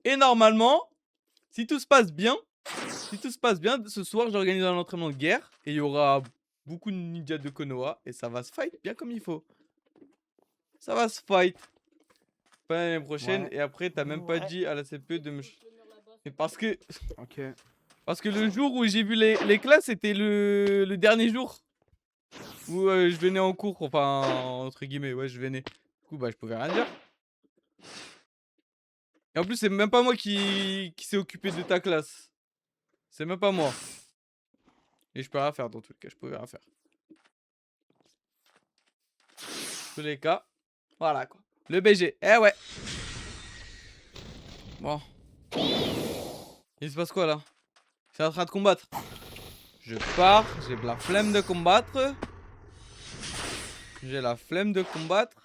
Et normalement, si tout se passe bien, ce soir, j'organise un entraînement de guerre. Et il y aura beaucoup de ninjas de Konoha. Et ça va se fight bien comme il faut. Ça va se fight. Pas l'année prochaine. Ouais. Et après, t'as même pas Ouais. dit à la CPE de me... Mais parce que Ok. le jour où j'ai vu les classes, c'était le dernier jour. Où je venais en cours. Enfin, entre guillemets, ouais, je venais. Du coup, bah, je pouvais rien dire. Et en plus, c'est même pas moi qui s'est occupé de ta classe. C'est même pas moi. Et je peux rien faire dans tout le cas, je pouvais rien faire. Tous les cas, voilà quoi. Le BG, eh ouais. Bon. Il se passe quoi là? C'est en train de combattre. Je pars, j'ai la flemme de combattre. J'ai la flemme de combattre.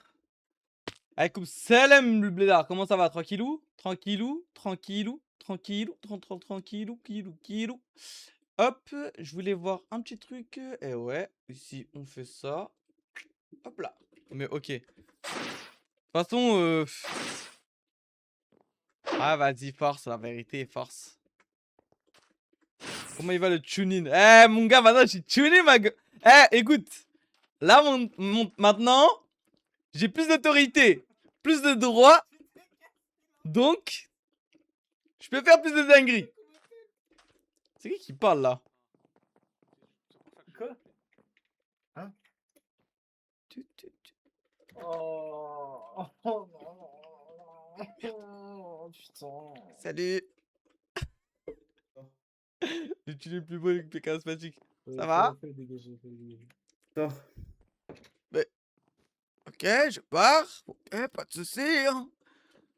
Allez, coupe salam le blédard, comment ça va? Tranquillou? Tranquillou? Tranquillou? Tranquillou? Tranquillou? Tranquillou? Hop, je voulais voir un petit truc. Et ouais, ici on fait ça. Hop là. Mais ok. De toute façon, ah vas-y, force, la vérité, force. Comment il va le tune-in? Eh mon gars, maintenant je suis tune-in ma gueule. Eh écoute, là maintenant, j'ai plus d'autorité, plus de droits, donc je peux faire plus de dingueries. C'est qui parle là? Quoi? Hein? Oh, oh non. Putain. Salut. Le tune le plus beau et le plus charismatique. Ça va? Sors. Mais... Ok, je pars. Ok, pas de soucis. Hein.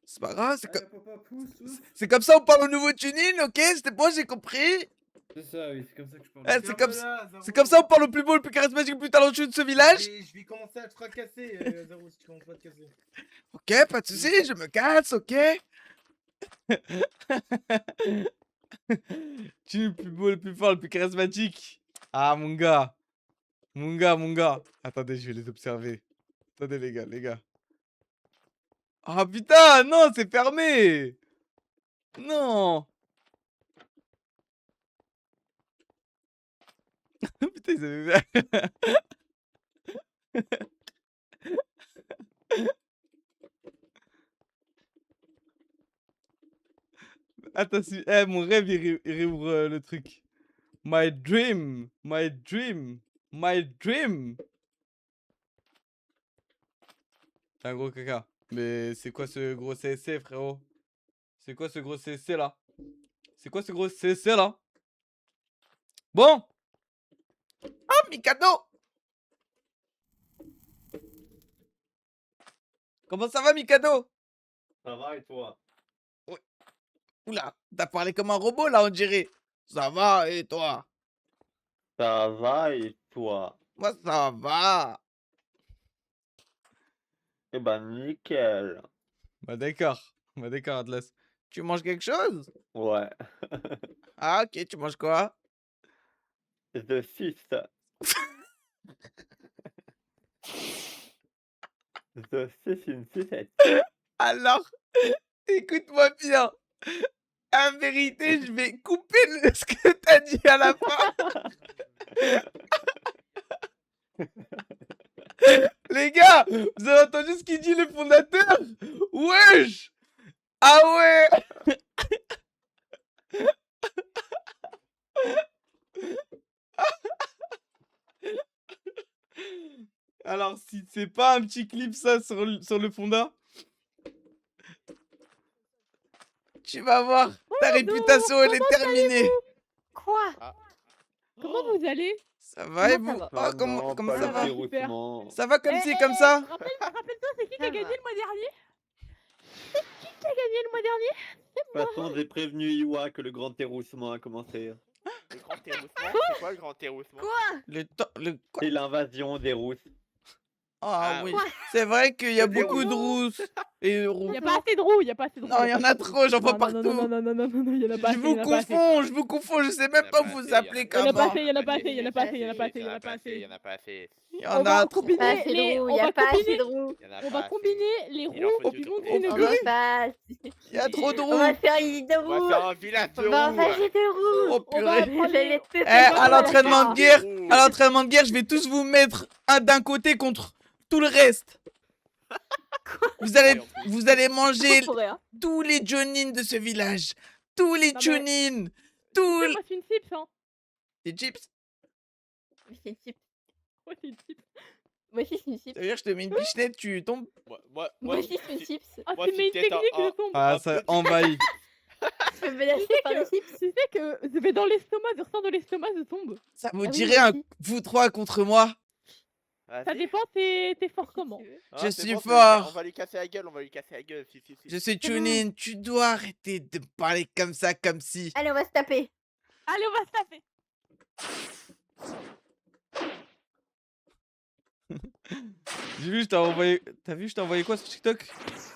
C'est pas grave, c'est comme ça on parle au nouveau tuning, ok? C'était bon, j'ai compris. C'est ça, oui, c'est comme ça que je parle. Eh, c'est comme ça on parle au plus beau, le plus charismatique, le plus talentueux de ce village. Je vais commencer à te fracasser, Zaro, si tu commences pas à te casser. Ok, pas de soucis, je me casse, ok? Tu es le plus beau, le plus fort, le plus charismatique. Ah, mon gars. Mon gars. Attendez, je vais les observer. Attendez, les gars. Ah, putain, non, c'est fermé. Non. Putain, ils avaient... Attends, eh, mon rêve, il réouvre le truc. My dream. C'est un gros caca. Mais c'est quoi ce gros CSC, frérot? C'est quoi ce gros CSC là? Bon. Ah, Mikado! Comment ça va, Mikado? Ça va et toi? Oula, t'as parlé comme un robot là, on dirait. Ça va, et toi? Ça va et toi? Moi, ça va. Eh ben nickel. Bah d'accord, Atlas. Tu manges quelque chose? Ouais. Ah, ok, tu manges quoi? The Fist. The Fist in Sucette. Alors, écoute-moi bien. En vérité, je vais couper ce que t'as dit à la fin. Les gars, vous avez entendu ce qu'il dit le fondateur? Wesh! Ah ouais! Alors, si c'est pas un petit clip ça sur le fonda, tu vas voir, ta réputation elle est terminée. Quoi? Ah. Comment vous allez? Ça va et Comment ça vous? va? Oh, Ah comment non, comment pas ça le va? déroutement. Ça va comme ci, comme ça? Rappelle-toi, c'est qui qui a Ça gagné va. le mois dernier? C'est qui a gagné le mois dernier? De toute façon, j'ai prévenu Iwa que le grand terroussement a commencé. Le grand terroussement? C'est quoi le grand terroussement? Le quoi? C'est l'invasion des rousses. Ah Ah oui, oui. c'est vrai qu'il y a Le beaucoup de rousses. et Il roux. y a pas assez de roues, il y a pas assez de roues. Non, il y en a trop, j'en vois Non, partout. non, il y en a pas Je assez, vous il y en a pas assez. confonds, je vous confonds, je sais même pas vous vous appelez Il y en a pas comment. assez, il y en a pas assez, il y en a pas assez, il y en a pas assez, il y en a pas assez, il y en a pas assez. Il y On en va a trop. Pas combiner assez de les... roues, On y a va pas assez combiner... de roues. On va combiner les Il en roues faut au du plus long tourner. d'une On grue. va pas... Il y a trop de On va roues. faire une ligne de On va roues. faire un village de On va roues. envager de roues. Oh On va purée. prendre Je vais les... les tous Eh, les à gens l'entraînement la de faire. guerre, je vais tous vous mettre un d'un côté contre tout le reste. Vous allez manger Pour rien. tous les Jonins de ce village. Tous les Non, mais- Chunin. Tous Moi, les... c'est une chips, hein. Des chips. Oui, c'est une chip. Moi, c'est une chips. Moi aussi, c'est une chip. Ça veut dire que je te mets une pichenette, tu tombes. Moi aussi, c'est une chips. Ah, Moi, tu c'est mets une peut-être technique, un- je tombe. Ah, Un ça petit- envahit. Je peux me lâcher par les chips. Tu sais que je vais dans l'estomac, je ressens de l'estomac, je tombe. Ça vous Ah oui, dirait moi un aussi. vous trois contre moi? Ça dépend, t'es fort comment. Je suis fort. On va lui casser la gueule, on va lui casser la gueule. Si. Je suis C'est bon. Chunin, tu dois arrêter de me parler comme ça, comme si. Allez, on va se taper. Allez, on va se taper. J'ai vu, je t'ai envoyé. T'as vu, je t'ai envoyé quoi sur TikTok?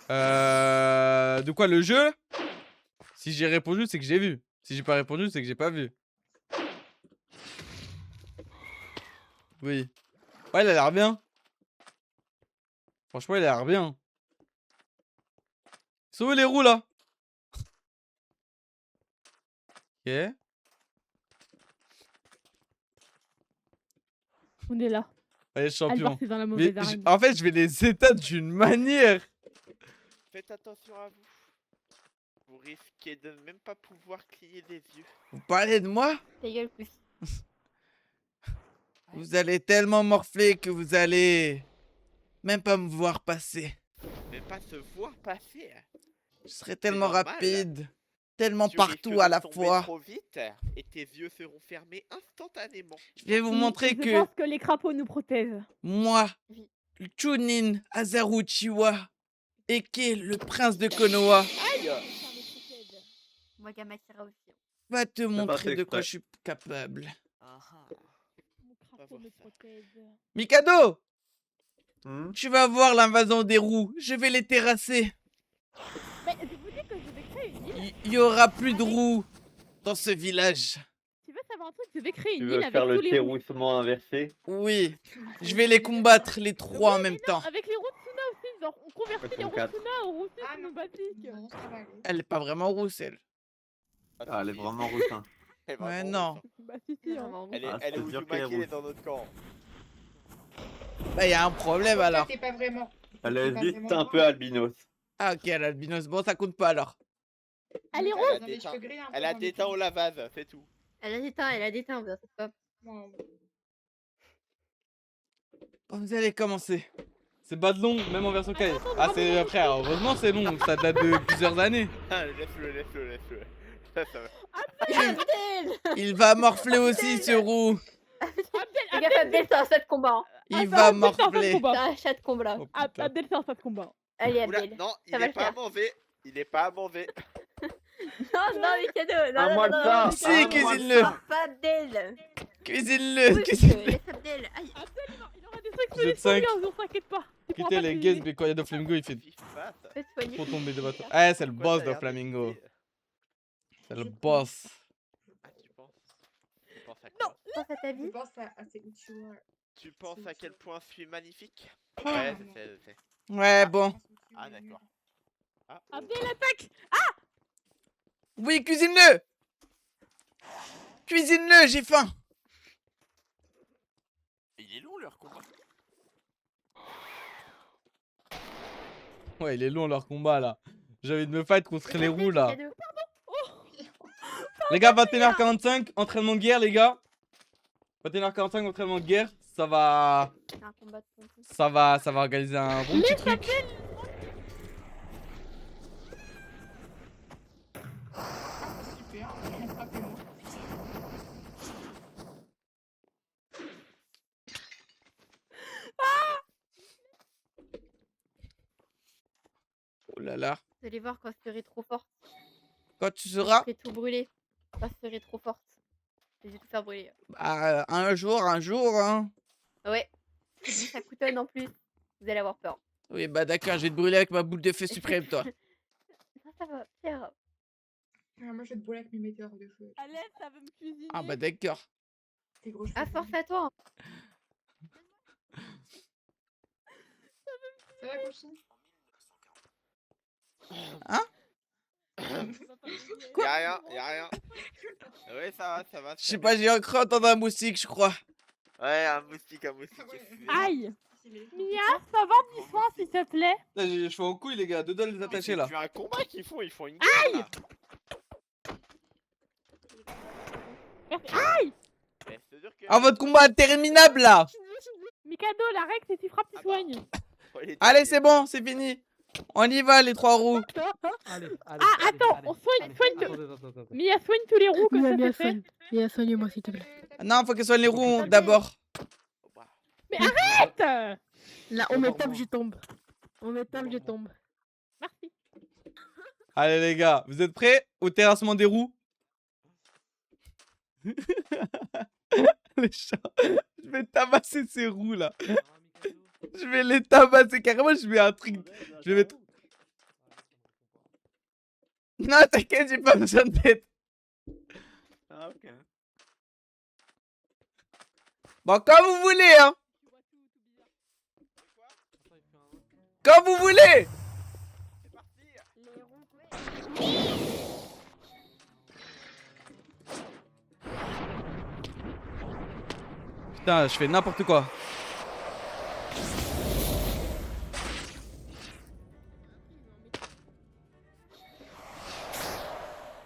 De quoi, le jeu? Si j'ai répondu, c'est que j'ai vu. Si j'ai pas répondu, c'est que j'ai pas vu. Oui. Ouais, il a l'air bien. Franchement, il a l'air bien. Ils sont où les roues là? Ok. On est là. Allez, champion. Albert, c'est dans la Mais mauvaise arène. en fait, je vais les éteindre d'une manière. Faites attention à vous. Vous risquez de ne même pas pouvoir cligner des yeux. Vous parlez de moi? Ta gueule, plus. Vous allez tellement morfler que vous allez même pas me voir passer. Même pas se voir passer. Je serai tellement normal. rapide, tellement Tu partout risques à de la tomber fois. trop vite et tes yeux seront fermés instantanément. Je vais vous montrer Je que pense que les crapauds nous protègent. moi, Oui. le Chunin Azaru Chiwa, Eke, le prince de Konoha, Aïe. Moi, Gamakira aussi. va te pas montrer fait de quoi exprès. je suis capable. Ah, ah. Mon Va crapaud voir me ça. protège. Mikado, Hmm. tu vas voir l'invasion des roues. Je vais les terrasser. Mais je vous dis que je vais créer une île. Il y aura plus de roues dans ce village. Tu veux savoir un truc? Je vais créer Tu une veux île avec faire tous le les roues. terroussement inversé? Oui, je vais les combattre les trois en même temps. Avec les roues de Tsuna aussi, genre on convertit Elles les sont roues de 4. Tsuna aux roues Ah Tsuna non. basiques. Non, ça va aller. Elle est pas vraiment rousse, elle. Ah, elle est vraiment rousse. Hein. Elle est Ouais, vraiment non. rousse, hein. Bah si si. Hein. Elle est, Ah, elle est c'est sûr qu'elle est Uzumaki, elle est rousse. dans notre camp. Bah, y a un problème Toi, alors. t'es pas vraiment. Elle t'es pas hésite vraiment un peu noire. albinos. Ah, ok, l'albinos. Bon, ça compte pas alors. Elle est Elle rose. a Vous avez les des cheveux gris un peu Elle a dans des le teins temps. au lavage, c'est tout. Elle a des teints, bien, c'est pas. Bon, Bon, vous allez commencer. C'est pas de long, même en version cahier. Ah, c'est frère, heureusement c'est long, ça date de plusieurs années. Ah, laisse-le. Ça va. Abdel. Il va morfler aussi ce roux. Fais gaffe, Abdel, c'est un chat de combat. hein. Il va morfler. C'est un chat de combat. Oh, putain. Abdel c'est un tas de combat. Allez, Oula, Abdel. non, Ça il va est le pas faire. mauvais. Il est pas mauvais. Non, non, les cadeaux. Non, À non, moi non, le non, ça. non, Si, À moi le cuisine-le. ça. Pas Abdel. Cuisine-le, Oui, cuisine-le. laisse Abdel. Aïe. Il aura des trucs Vous êtes solutions cinq. bien, on t'inquiète pas. Tu pourras Quittez pas les cuisiner. gays, mais quand il y a de Flamingo, il fait Qu'est-ce qui se passe Faites soigner. trop tomber de bateau. Eh, c'est le Pourquoi boss t'as de l'air Flamingo. dégoûté C'est le boss. Ah, tu penses à quoi Pense à ta Je vie. pense à ces Uchiwa. Tu penses à quel point je suis magnifique Ah, Ouais, non. je sais. Ouais, bon. Ah, d'accord. Ah, Abdel attaque. Oui, cuisine-le. Cuisine-le, j'ai faim. il est long leur combat. Ouais, il est long leur combat là. J'ai envie de me fight contre les roues là. Cadeau. Les gars, 21h45, entraînement de guerre, les gars. 21h45, entraînement de guerre. Ça va. C'est un combat de pompon. Ça va organiser un bon petit truc. Super, rattrapez-moi. Oh là là. Vous allez voir quand je serai trop forte. Quand tu Je seras. serai tout brûlé. Quand je serai trop forte. Je vais tout faire brûler. Bah, un jour, hein. Ouais. Et puis ça coutonne en plus. Vous allez avoir peur. Oui, bah d'accord, je vais te brûler avec ma boule de feu suprême, toi. Non, ça va, Pierre. Ah, moi, je vais te brûler avec mes météores de feu. Allez, ça veut me cuisiner. Ah bah d'accord. Tes gros cheveux. Ah, force à toi. Ça va, Gauchi? Y'a rien. Ouais, ça va. Je sais pas, j'ai cru entendre un moustique, je crois. Ouais, un moustique. Ah ouais. qu'est-ce que tu veux? Aïe. Stylé. Mia, ça va, dis-moi s'il te plaît. Là, j'ai les cheveux en couille, les gars. Deux doigts de les Mais attacher, c'est là. plus un combat qu'ils font, ils font une guerre là. Aïe. Mais c'est-à-dire que... Ah, votre combat interminable, là. Mikado, la règle, c'est tu frappes, tu Ah bah. soignes. faut les Allez, tailler. c'est bon, c'est fini. On y va, les 3 roues. Allez, Ah, attends, on soigne, Attends. Mia, soigne tous les roues, comme ça, c'est fait. Mia, soigne-moi, s'il te plaît. Non, faut que ce soit les roues d'abord. Oh, bah. Arrête. Là, on me tape, je tombe. On me tape, je tombe. Merci. Allez, les gars, vous êtes prêts au terrassement des roues? Les chats. Je vais tabasser ces roues, là. Je vais les tabasser carrément, je vais un truc. Je vais mettre. Non, t'inquiète, j'ai pas besoin de tête. Ah, ok. Bon, quand vous voulez, hein. Quand vous voulez. C'est parti. Putain, je fais n'importe quoi.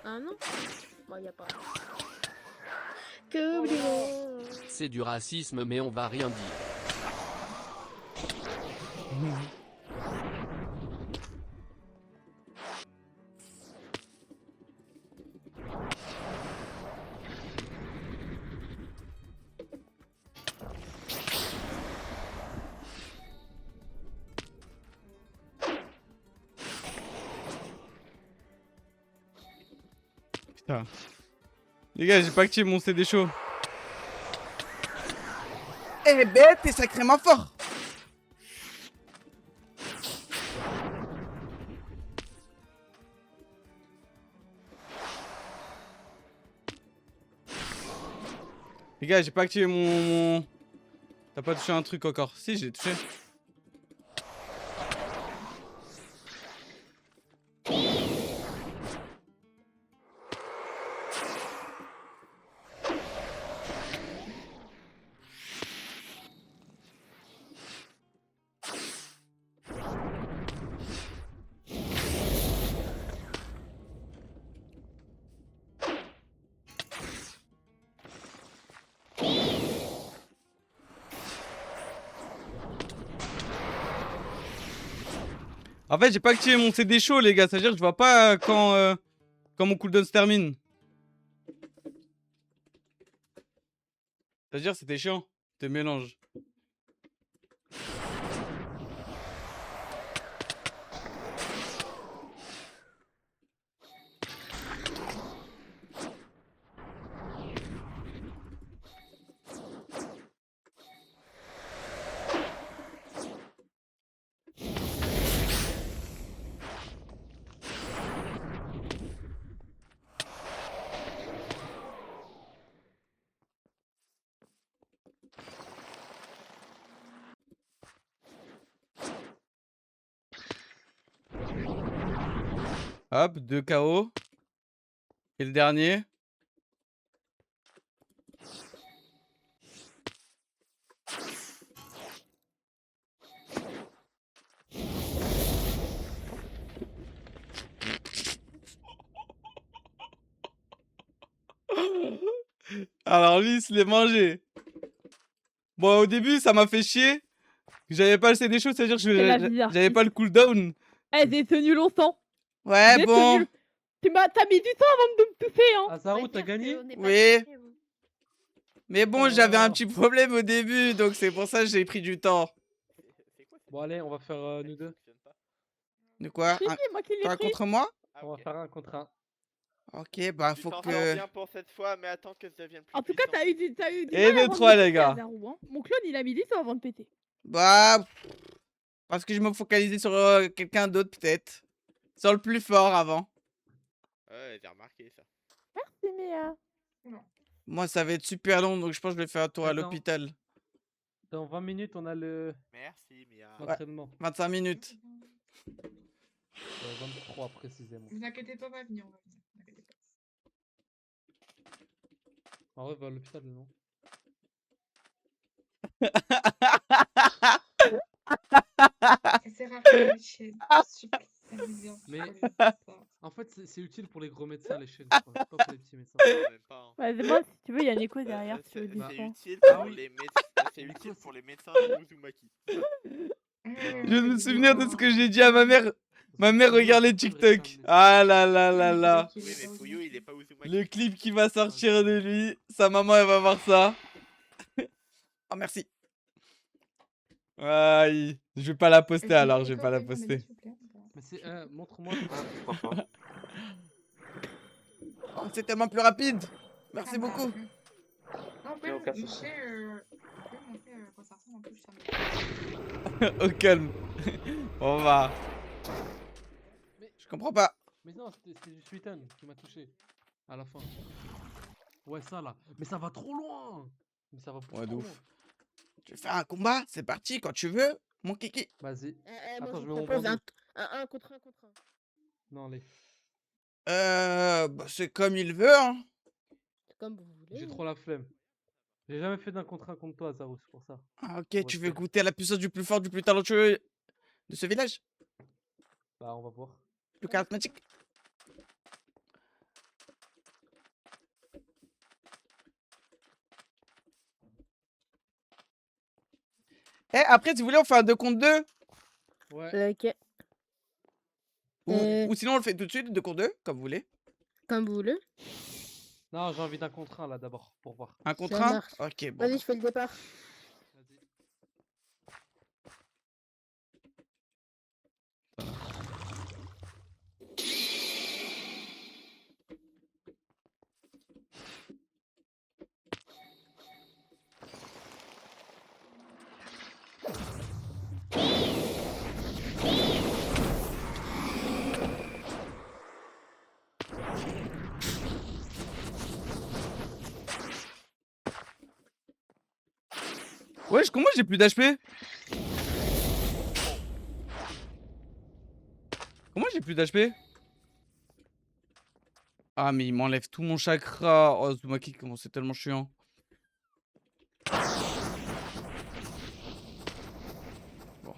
Ah non? Bon, y a pas. Que oublions. C'est du racisme mais on va rien dire. Putain. Les gars, j'ai pas activé mon CD chaud. Eh ben, t'es sacrément fort. Les gars, j'ai pas activé mon... T'as pas touché un truc encore? Si, j'ai touché. En fait, j'ai pas activé mon CD chaud, les gars. C'est-à-dire que je vois pas quand mon cooldown se termine. C'est-à-dire c'était chiant. C'était mélange. Hop, 2 KO. Et le dernier. Alors lui, il se l'est mangé. Bon, au début, ça m'a fait chier. J'avais pas le CD chaud, c'est-à-dire que la vie, j'avais pas le cooldown. Eh, j'ai tenu longtemps. Ouais, J'ai bon. tenu- T'as mis du temps avant de me touffer, hein. Azarou, t'as gagné? Oui. Mais bon, Oh. j'avais un petit problème au début, donc c'est pour ça que j'ai pris du temps. C'est quoi Bon allez, on va faire nous deux. De quoi? Si, si, moi qui l'ai Toi pris. contre moi? Ah, On va ok. faire un contre un. Ok, bah Tu faut t'en sors que... bien pour cette fois, mais attends que ça devienne plus En tout cas, puissant. t'as eu du Et mal le avant de 3, me les péter, gars. Azarou, hein. Mon clone, il a mis du temps avant de péter. Bah... Parce que je me focalisais sur quelqu'un d'autre, peut-être. Sur le plus fort avant. Ouais, j'ai remarqué ça. Merci, Mia. Moi, ça va être super long, donc je pense que je vais faire un tour à Attends. l'hôpital. Dans 20 minutes, on a Merci, Mia. l'entraînement. 25 minutes. 23 précisément. Vous inquiétez pas, on va venir, on va venir. Vous inquiétez pas. En vrai, va à l'hôpital, non? C'est rare que les chaînes. Super, ça me vient. Mais- Ça. En fait, c'est utile pour les gros médecins, les chaînes, je crois, pas pour les petits médecins. Non, même pas. Hein. Bah, moi, si tu veux, il y a Nico derrière, si tu C'est veux des c'est fois. utile Ah pour oui. les médecins. C'est utile pour les médecins de Uzumaki. Je viens de me souvenir de ce que j'ai dit à ma mère. Ma mère Fouillou, regarde les c'est pas TikTok. vrai, c'est un Ah là là là Mais là. c'est vrai qu'il Oui, est mais pas Fouillou, il est pas Uzumaki. Le clip qui va sortir de lui. Sa maman, elle va voir ça. Oh, merci. Aïe. Je vais pas la poster alors, je vais pas la poster. Mais c'est. Montre-moi. Oh, c'est tellement plus rapide. Merci beaucoup. Non, vous pouvez aucun montrer, souci. vous pouvez montrer quoi ça ressemble en plus. Ça me- Au calme. On va. Je comprends pas. Mais non, c'était du Sweeten qui m'a touché. À la fin. Ouais, ça là. Mais ça va trop loin. Mais ça va beaucoup Ouais, de trop ouf. loin. Tu veux faire un combat? C'est parti quand tu veux, mon kiki. Vas-y. Moi, Attends, je je mets mon propose bandeau. un contre un contre un. Non, allez. Bah, c'est comme il veut, hein. C'est comme vous voulez. J'ai trop la flemme. J'ai jamais fait d'un contre un contre toi, Zarou, c'est pour ça. Ah, ok, va tu se veux faire. goûter à la puissance du plus fort, du plus talentueux de ce village? Bah, on va voir. Plus charismatique? Eh, après, si vous voulez, on fait un 2 contre 2. Ouais. Ok, Ou, Euh. ou sinon, on le fait tout de suite, 2 contre 2, comme vous voulez. comme vous voulez. Non, j'ai envie d'un contre un là d'abord, pour voir. Un contre Ça 1? marche. Ok, bon. Vas-y, je fais le départ. Vas-y. Wesh, comment j'ai plus d'HP? Comment j'ai plus d'HP? Ah, mais il m'enlève tout mon chakra. Oh, Zumaki, comment c'est tellement chiant. Bon.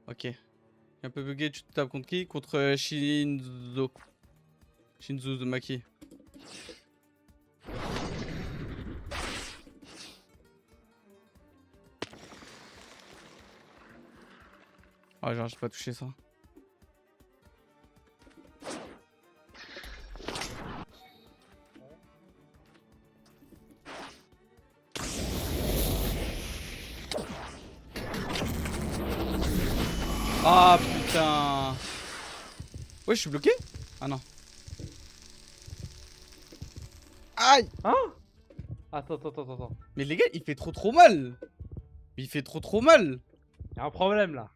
Ok. Un peu bugué, tu te tapes contre qui? Contre Shinzo. Shinzo Uzumaki. Ah, j'arrive pas à toucher ça. Ah putain. Ouais, je suis bloqué? Ah non. Aïe. Hein? Attends. Mais les gars, il fait trop mal. Il fait trop mal. Y'a un problème là.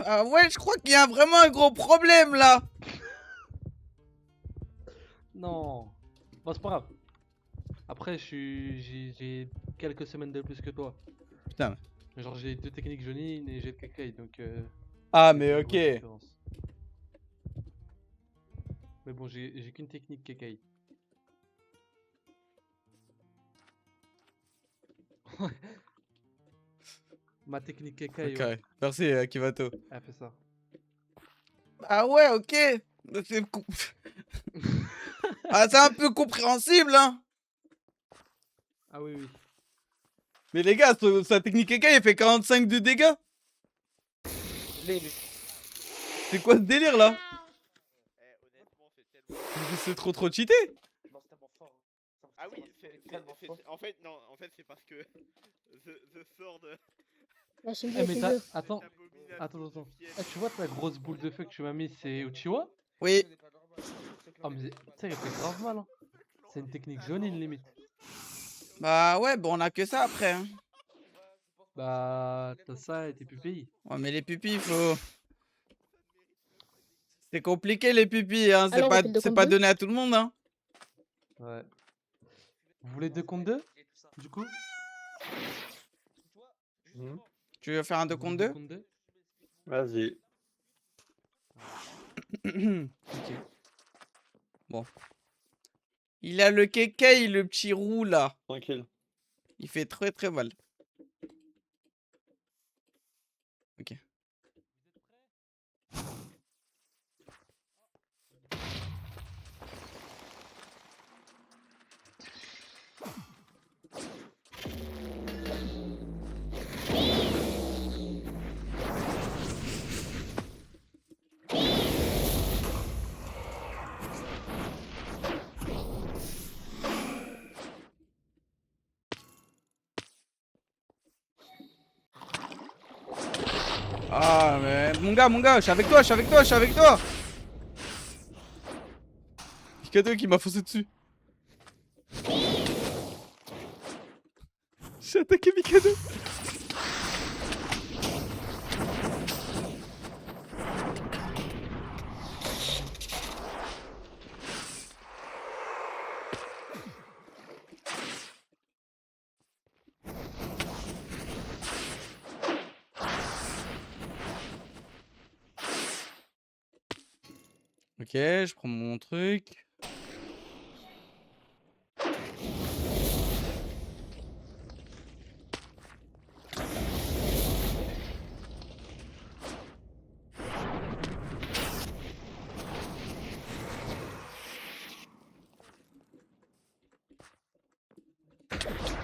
Ah ouais, je crois qu'il y a vraiment un gros problème là. Non. Bon, c'est pas grave. Après, j'ai quelques semaines de plus que toi. Putain. Genre, j'ai 2 techniques Jonin et j'ai le Kakai, donc. Ah c'est mais une ok. grosse différence. Mais bon, j'ai qu'une technique Kakai. Ma technique Kakai, Ok, ouais, merci Kivato. elle fait ça. Ah ouais, ok. C'est co- ah, c'est un peu compréhensible, hein. Ah oui. Mais les gars, sa technique Keka, il fait 45 de dégâts. teubé, lui. C'est quoi ce délire là? Eh, honnêtement, c'est tellement. Mais c'est trop cheaté. Non, c'est tellement fort. Ah oui, en fait, non, en fait, c'est parce que The Sword. La Shinji, Eh, mais c'est t'as. jeu. Attends, attends. Eh, tu vois ta grosse boule de feu que tu m'as mis, c'est Uchiwa? Oui. Ah, mais tu sais, il fait grave mal, hein. C'est une technique jaunine limite. Bah ouais, bon, on a que ça après. Hein. Bah, t'as ça et tes pupilles. Ouais, mais les pupilles, faut. C'est compliqué les pupilles, hein. Alors, on fait le deux C'est contre pas deux donné à tout le monde, hein. Ouais. Vous voulez 2 contre 2 du coup? Tu veux faire un 2 Vous voulez contre 2? contre 2? Vas-y. Ok. Bon. Il a le kékei, le petit roux là. Tranquille. Il fait très mal. Ok. Ah mais mon gars, je suis avec toi. Mikado qui m'a foncé dessus. J'ai attaqué Mikado. Ok, je prends mon truc.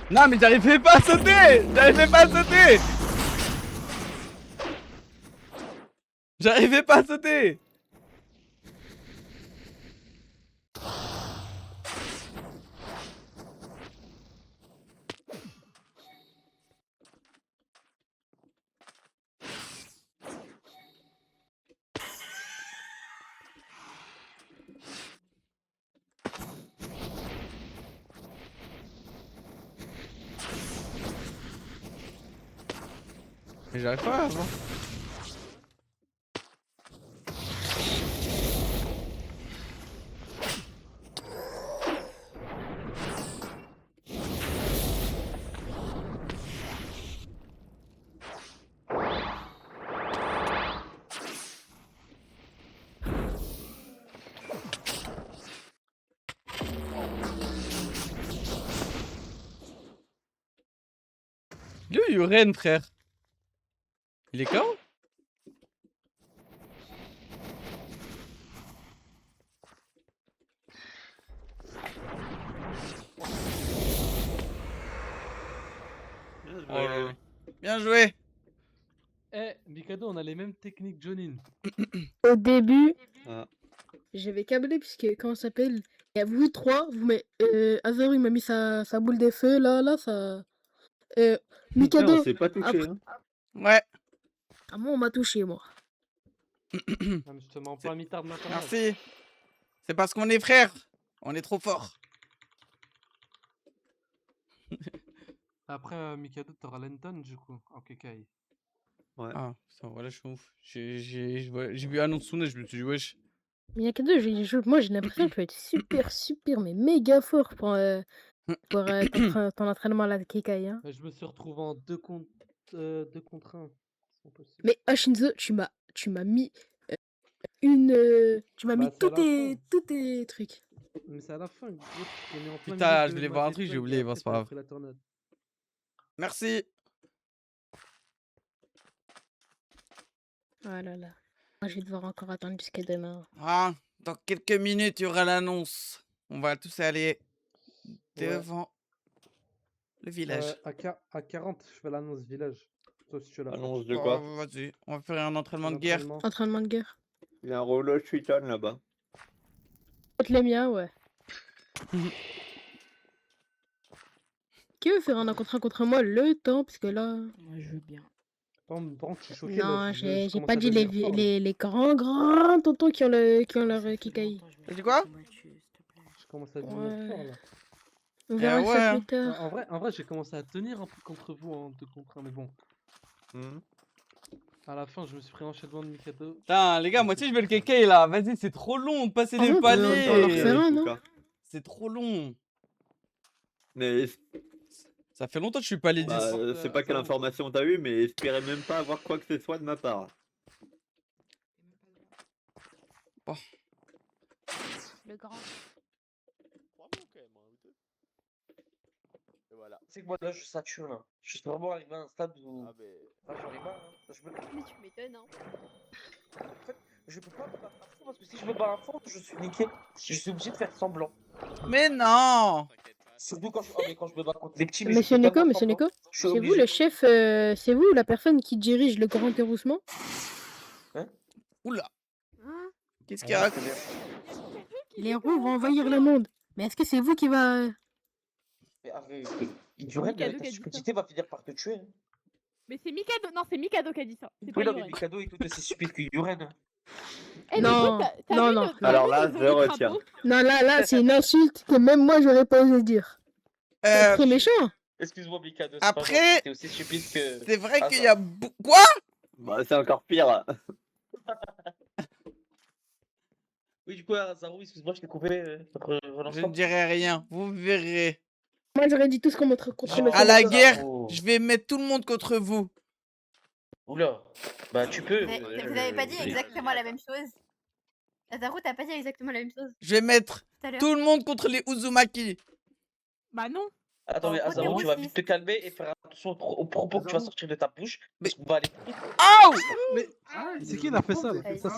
Non mais j'arrivais pas à sauter. J'arrivais pas à sauter. Mais j'arrive pas avant. Il est où Yuren, frère? Il est KO? Oh là là. Bien joué. Eh, Mikado, on a les mêmes techniques jaunines. Au début, Ah. j'avais câblé, puisque, comment ça s'appelle? Il y a vous trois, Azor, il m'a mis sa boule de feu, là, ça. Putain, on Mikado, s'est pas touché. après. Hein. Ouais. Ah, moi, on m'a touché, moi. Ah, mais je te mets en plein mitard de ma tornade. Merci. C'est parce qu'on est frères. On est trop forts. Après, Mikado, t'auras Lenton, du coup, en Kekai. Ouais. Ah, putain, voilà, je suis ouf. J'ai vu Anonsune, je me suis dit, wesh. Mikado, moi, j'ai l'impression que tu vas être super, mais méga fort pour ton entraînement à la Kekai, hein. Je me suis retrouvé en 2 contre 1. C'est impossible. Mais Shinzo, tu m'as mis tu m'as mis Bah, c'est à la fin. tous tes trucs. Mais c'est à la fin, gros, tu t'es mis en plein Putain, milieu je de voulais ma voir un truc, j'ai déplogue oublié, et bon, après, c'est pas t'as grave. pris la tornade. Merci. Oh là là. Moi, je vais devoir encore attendre jusqu'à demain. Ah, dans quelques minutes, il y aura l'annonce. On va tous aller Ouais. devant le village. À 40, je fais l'annonce village. Toi aussi tu l'as. Annonce de Oh, quoi? vas-y, on va faire un entraînement de guerre. Entraînement de guerre. Il y a un rouleau Triton là-bas. Peut-être les miens, ouais. Qui veut faire un contre moi le temps? Parce que là. Moi, je veux bien. Par contre, je suis choqué. Non, meuf, j'ai commence pas à dit devenir fort, là. les grands tontons qui ont leur kikaï. T'as dit quoi? Je commence à devenir fort là. On verra ça ouais. plus tard. En vrai, j'ai commencé à tenir un peu contre vous en 2 contre 1, mais bon. À la fin, je me suis pris un enchaînement de Mikado. Putain, les gars, moi aussi je veux le kéké là. Vas-y, c'est trop long de passer Ah les ouais, on leur paliers. fait un, non? C'est trop long. Mais Ça fait longtemps que je suis palier 10. bah, c'est pas quelle information t'as eu, mais espérez même pas avoir quoi que ce soit de ma part. Le grand. Bravo quand même, hein, vous deux. Et voilà. C'est que moi là je sature là. Je suis vraiment arrivé à un stade où. Ah, mais. Ah, j'en ai marre. Hein. Mais tu m'étonnes, hein. En fait, je peux pas me battre à fond parce que si je me bats à fond, je suis niqué. Je suis obligé de faire semblant. Mais non. T'inquiète pas. Surtout quand je me bats contre les petits. mais je Monsieur fais Neko, tellement monsieur semblant, Neko, je suis c'est vous obligé. le chef, c'est vous la personne qui dirige le grand terroussement? Oula. Hein? Qu'est-ce Ah, qu'il y a? c'est bien. Les roues vont envahir le monde. Mais est-ce que c'est vous qui va... Mais arrête. Duren, Mikado ta qui a dit stupidité va finir par te tuer. Hein. Mais c'est Mikado. Non, c'est Mikado qui a dit ça. C'est Oui, pas non, mais Yoren. Mikado est tout aussi stupide que Duren. Hein. Eh, mais Non, écoute, t'as non, vu non. le- t'as Alors vu là, le je joli retiens. crapaud Non, là, c'est une insulte que même moi, j'aurais pas osé dire. C'est très méchant. Excuse-moi, Mikado. Après, c'est aussi stupide que. c'est vrai Ah, qu'il ça. y a quoi? Bah, c'est encore pire. Oui, du coup, Zaro, excuse-moi, je t'ai coupé notre Je ne relancement. dirai rien. Vous verrez. Moi, j'aurais dit tout ce qu'on montre contre Oh, À la Zaro. guerre, je vais mettre tout le monde contre vous. Oula. Bah, tu peux. Mais vous avez pas dit exactement la même chose. Lazaro, t'as pas dit exactement la même chose Je vais mettre tout à l'heure. tout le monde contre les Uzumaki. Bah non. Attends, mais Oh, Azaro, t'es tu vas raciste. vite te calmer et faire attention aux propos que tu vas sortir de ta bouche. Mais- Parce qu'on va aller. Oh! Mais c'est qui il a fait ça là? Vas-y. Ça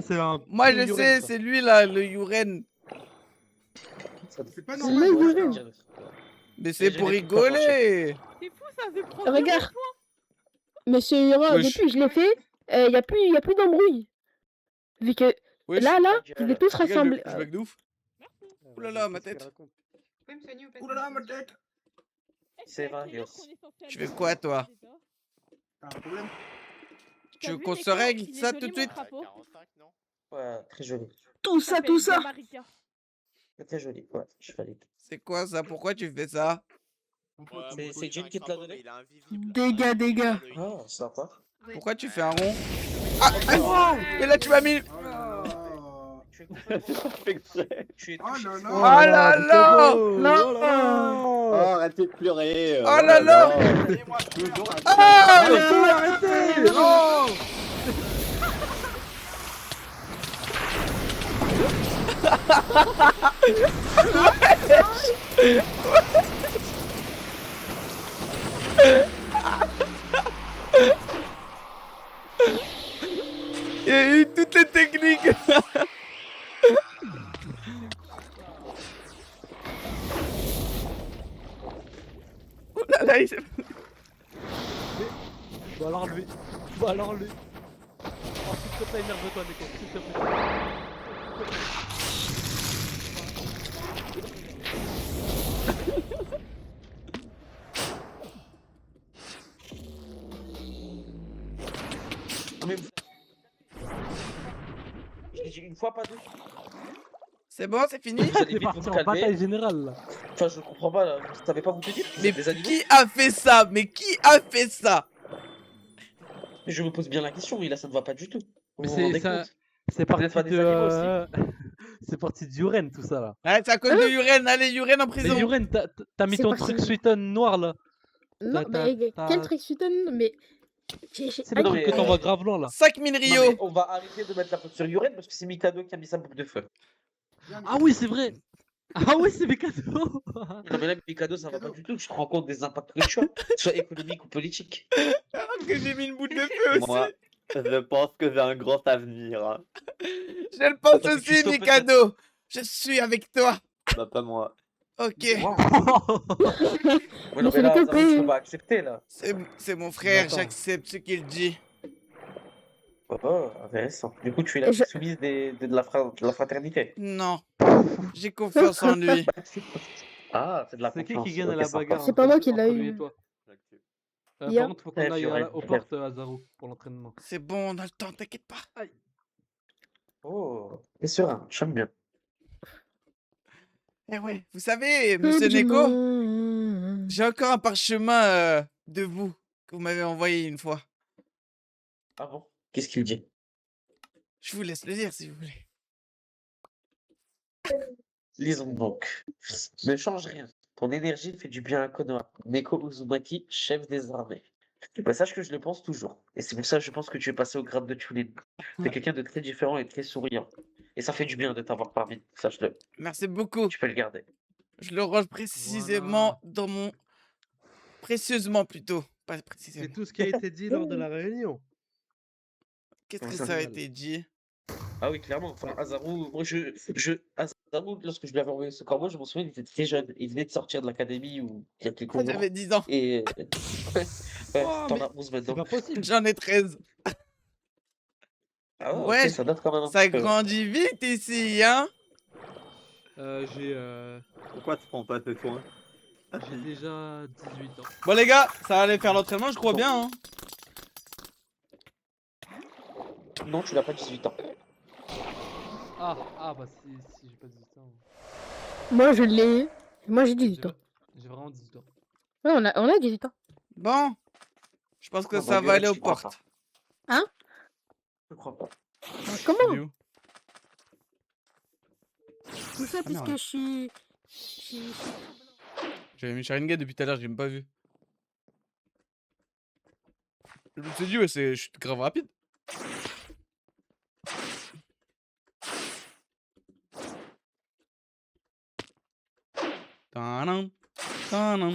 c'est un. Moi je Yuren, sais, ça. c'est lui là, le Yuren. C'est pas normal, Yuren. Mais c'est j'ai pour des trucs à rigoler. C'est fou ça, je prends. Regarde. Monsieur Hira, Wesh. depuis que je l'ai fait, y a plus d'embrouille. Vu que Wesh. là, Ta vous gueule. êtes tous Les gars, rassemblés. je bug de ouf. Ouh là là, ma tête. Oulala, ma tête. C'est vrai, yes. Tu veux quoi, toi? T'as un problème? Tu veux qu'on se règle ça tout de suite? 45, non? Ouais, très joli. Tout ça. C'est très joli, ouais, je valide. C'est quoi ça? Pourquoi tu fais ça? C'est Jane qui te l'a donné? Il est invisible. Dégâts. Ah, sympa. Pourquoi tu fais un rond? Ah, ah, mais là tu m'as mis. Tu es complètement- Fait exprès. tu es Oh touché. là là. Oh là là! Oh, arrêtez de pleurer. Oh là là! Toujours un Ah! Arrêtez! Oh! Il y a eu toutes les techniques. Oh là là, il s'est- Tu vas l'enlever. Tu vas l'enlever. Oh, s'il te plaît, énerve-toi, Neko. S'il te plaît. Mais... Je l'ai dit une fois, pas deux. C'est bon, c'est fini? Vous allez C'est vite parti vous en calmer. bataille générale là. Enfin, je comprends pas, là. Vous savez pas vous tenir? Vous Mais êtes des animaux. qui a fait ça? Mais qui a fait ça? Mais je me pose bien la question, oui, là, ça ne va pas du tout. Mais Vous vous c'est rendez ça. compte? C'est Vous parti êtes pas des de. animaux C'est parti de Yuren tout ça là. Ouais, c'est à cause de Yuren. Allez, Yuren en Mais prison. Yuren, t'as mis C'est ton parti. truc Sweeten noir là. Non, T'as- mais t'as- quel truc Sutton? Mais... C'est le non, truc mais- que t'envoies grave blanc là. 5000 Non, Rio. mais on va arrêter de mettre la faute sur Yuren parce que c'est Mikado qui a mis sa boucle de feu. Ah oui, c'est vrai. Ah oui, c'est mes cadeaux. Non, mais là, Mikado, ça va pas du tout. Tu te rends compte des impacts que tu as, soit économique ou politique. Alors que j'ai mis une boule de feu aussi. Moi, je pense que j'ai un grand avenir. Hein. Je le pense Attends, aussi, Custo, Mikado. Je suis avec toi. Bah, pas moi. Ok, Wow. Ouais, Mais non, c'est mais là, lequel Azarou, tu pays peux pas accepter là. c'est mon frère, Attends. j'accepte ce qu'il dit. Oh, intéressant. Du coup, tu es Et la je- soumise de la fraternité. Non, j'ai confiance en lui. Ah, c'est de la C'est qui confiance. gagne à Ok, la sympa. bagarre C'est pas moi qui entre l'a lui et eu. toi? Ia. Par contre, faut qu'on Trêve, aille Yoren, aux trêve. portes, Azaro, pour l'entraînement. C'est bon, on a le temps, t'inquiète pas. Oh, t'es serein, j'aime bien. Eh ouais, vous savez, Comme monsieur du Neko, monde. j'ai encore un parchemin de vous que vous m'avez envoyé une fois. Ah bon? Qu'est-ce qu'il dit? Je vous laisse le dire si vous voulez. Lisons donc. Ne change rien. Ton énergie fait du bien à Konoha. Neko Uzumaki, chef des armées. Bah, sache que je le pense toujours. Et c'est pour ça que je pense que tu es passé au grade de Chunin. T'es quelqu'un de très différent et très souriant. Et ça fait du bien de t'avoir parmi nous. Sache-le. Merci beaucoup. Tu peux le garder. Je le range précisément dans mon... Précieusement plutôt. Pas C'est précisément. tout ce qui a été dit lors de la réunion. Qu'est-ce que Ça ça a va. été dit? Ah oui, clairement. Enfin, Azaru, moi, Azaru, lorsque je lui avais envoyé ce corbeau, je m'en souviens, il était très jeune. Il venait de sortir de l'académie ou il y a quelques Ah, mois. j'avais 10 ans. Et ouais, Oh, t'en mais as 11 C'est maintenant. pas possible. j'en ai 13. Ah ouais, Ouais, ok, ça date quand même un ça petit peu. grandit vite ici, hein? Pourquoi tu prends pas tes soins? J'ai déjà 18 ans. Bon les gars, ça va aller faire l'entraînement, je crois bien, hein? Non, tu n'as pas 18 ans. Ah bah si j'ai pas 18 ans. Moi, je l'ai. Moi, j'ai J'ai 18 ans. j'ai vraiment 18 ans. Ouais, on a 18 ans. Bon, je pense que Non, ça bah, va aller Yoann, aux je crois portes. pas. Je crois pas. Bah, comment? Il est où? Tout ça merde. puisque je suis... J'avais mis Sharingan depuis tout à l'heure, j'ai même pas vu. Je me suis dit, ouais, je suis grave rapide. Tanam, tanam,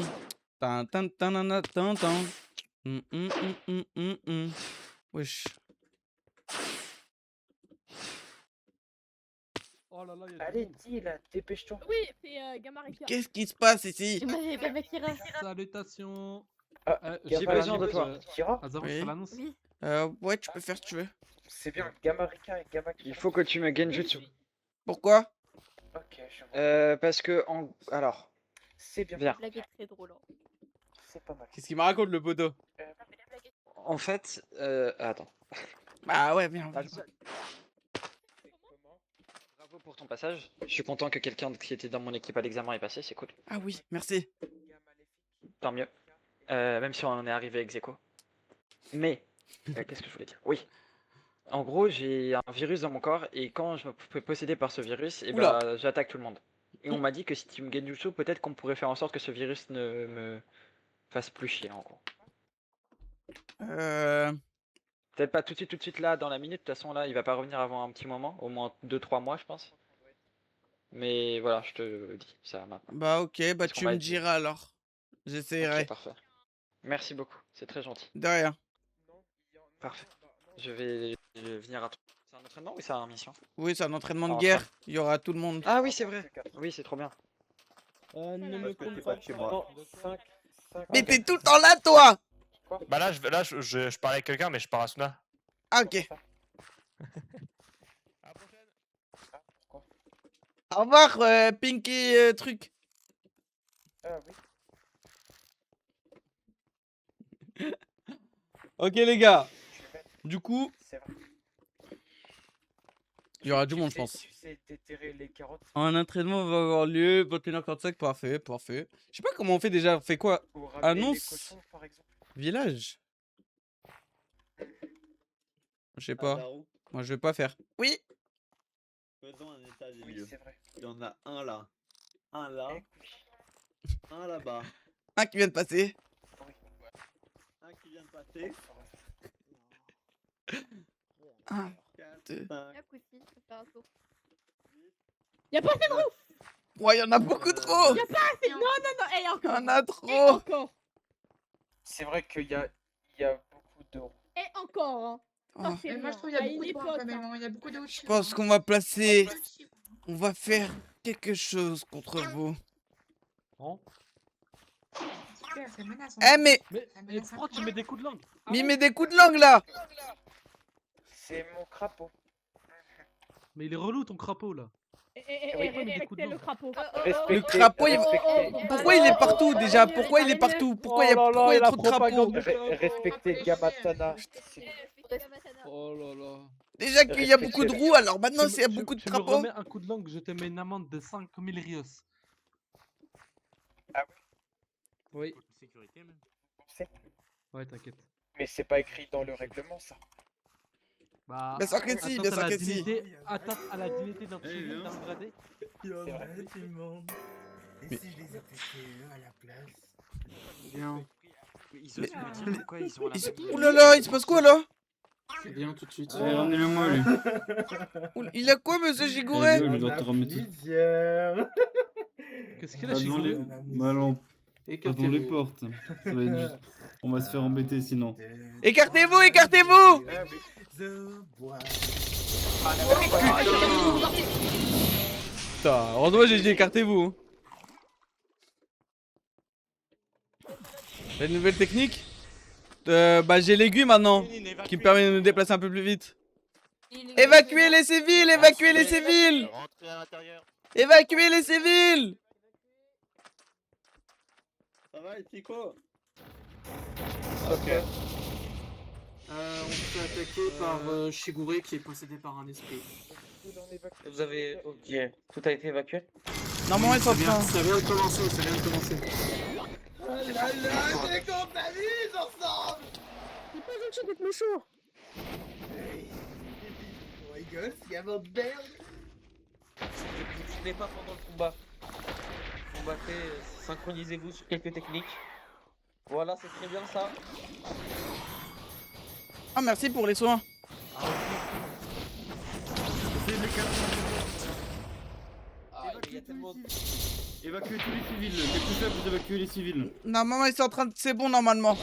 tan, tan, tanana, tan, tan. Wesh. Oh là là, il y a du Allez, monde. dis là, dépêche-toi. Oui, c'est Gamarika. Qu'est-ce qui se passe ici? Tu m'avais pas fait Kira. Salutations. Ah, J'ai Gamma- besoin de toi. Kira, Azaro, Oui. je te l'annonce. Oui. Ouais, tu peux faire si tu veux. c'est bien. Gamarika et Gamma Il faut que tu me genjutsu. Pourquoi? Ok, je vois. Parce que alors, C'est bien. viens. La blague est très drôle. Hein. C'est pas mal. Qu'est-ce qu'il me raconte le poteau? En fait, attends. Bah ouais, viens. Bravo pour ton passage. Je suis content que quelqu'un qui était dans mon équipe à l'examen est passé, c'est cool. Ah oui, merci. Tant mieux. Même si on en est arrivé ex aequo. Mais, qu'est-ce que je voulais dire? Oui. En gros, j'ai un virus dans mon corps et quand je me fais posséder par ce virus, et Oula. bah, j'attaque tout le monde. Et on m'a dit que si tu me genjutsu, peut-être qu'on pourrait faire en sorte que ce virus ne me fasse plus chier en gros. Peut-être pas tout de suite là, dans la minute, de toute façon là, il va pas revenir avant un petit moment, au moins 2-3 mois je pense. Mais voilà, je te le dis, ça maintenant. Bah ok, bah Parce qu'on tu m'a me dit. diras alors. J'essaierai. Ok, parfait. Merci beaucoup, c'est très gentil. De rien. Parfait. Je vais venir à toi. C'est un entraînement ou c'est une mission? Oui, c'est un entraînement de Ah, guerre. Il y aura tout le monde. Ah oui, c'est vrai. Oui, c'est trop bien. Ne me compte pas chez moi. Mais t'es tout le temps là, toi! Bah là, je parlais avec quelqu'un, mais je pars à Suna. Ah, ok. À la prochaine. Au revoir, Pinky truc. Ah oui, Ok, les gars. Du coup, c'est vrai. il y aura du monde, je pense. Tu sais déterrer les carottes Un entraînement va avoir lieu, 21h45, parfait, parfait. Je sais pas comment on fait déjà, on fait quoi? ou ramener Annonce. les cochons, par exemple. Village? Je sais pas. Azaru, Moi, je vais pas faire. Oui! faisons un état des Oui, lieux. c'est vrai. Il y en a un là, un là, Eh, un là-bas, Un qui vient de passer. un qui vient de passer. Un, 4, deux. 5, Y'a Koussi, je peux faire un tour. Y'a pas assez de roue. Ouais, il y en a beaucoup trop! Y'a pas assez. Non, et Il y encore. en a Et trop! encore. C'est vrai qu'il y a beaucoup de roues. Et encore. Hein. Ça, Oh, c'est Mais moi, je rien. trouve qu'il y a À beaucoup une de points époque, quand même. hein. Hein. Il y a beaucoup de je pense qu'on va placer. On va faire quelque chose contre vous. Prends. Super, c'est menaçant. Eh mais Mais pourquoi tu mets des coups de langue? il met des coups de langue là. C'est mon crapaud. Mais il est relou ton crapaud là. Respectez le crapaud. Le crapaud, pourquoi il est partout déjà? Pourquoi il est partout? Pourquoi il y a trop de crapauds? Respectez Gamatana. Oh là là. Déjà qu'il y a beaucoup de roues, alors maintenant s'il y a beaucoup de Tu me crapauds. remets un coup de langue, je te mets une amende de 5000 rios. Ah oui? Sécurité même. Ouais, t'inquiète. Mais c'est pas écrit dans le règlement ça. Bah, Bien sûr que si, bien sûr que si. Atteinte à la dignité d'un civil, d'un gradé. C'est vrai. Mais- si je les attaquais eux à la place? Bien. Ils osent me dire pourquoi ils ont la Ouh là là, il se passe quoi là? Viens tout de suite. Emmène-le-moi lui. Il a quoi monsieur Gigouret? Je dois te remettre. Qu'est-ce qu'il a Pas chez devant les... vous? Bah non, pas devant les portes. Ça va être juste... On va se faire embêter sinon. Écartez-vous, écartez-vous! Putain, heureusement j'ai dit écartez-vous. Une nouvelle technique? Bah j'ai l'aiguille maintenant, qui me permet de me déplacer un peu plus vite. Évacuez les civils, évacuez les civils! Rentrez à l'intérieur. Évacuez les civils! Ça va, les psychos? Ok. On se fait attaquer par Shigure qui est possédé par un esprit. Vous avez. Ok. Tout a été évacué? Normalement ils sont Ça vient de commencer, ça vient de commencer. Oh là là, c'est qu'on t'amuse ensemble! C'est pas gentil d'être méchant. On rigole, c'est gamin de merde! Ce n'est pas pendant le combat. Combattez, synchronisez-vous sur quelques techniques. Voilà, c'est très bien ça. Ah merci pour les soins. Il y a tellement de... Évacuez tous les civils. Quelque chose, vous évacuez les civils. Normalement ils sont en train de... C'est bon normalement.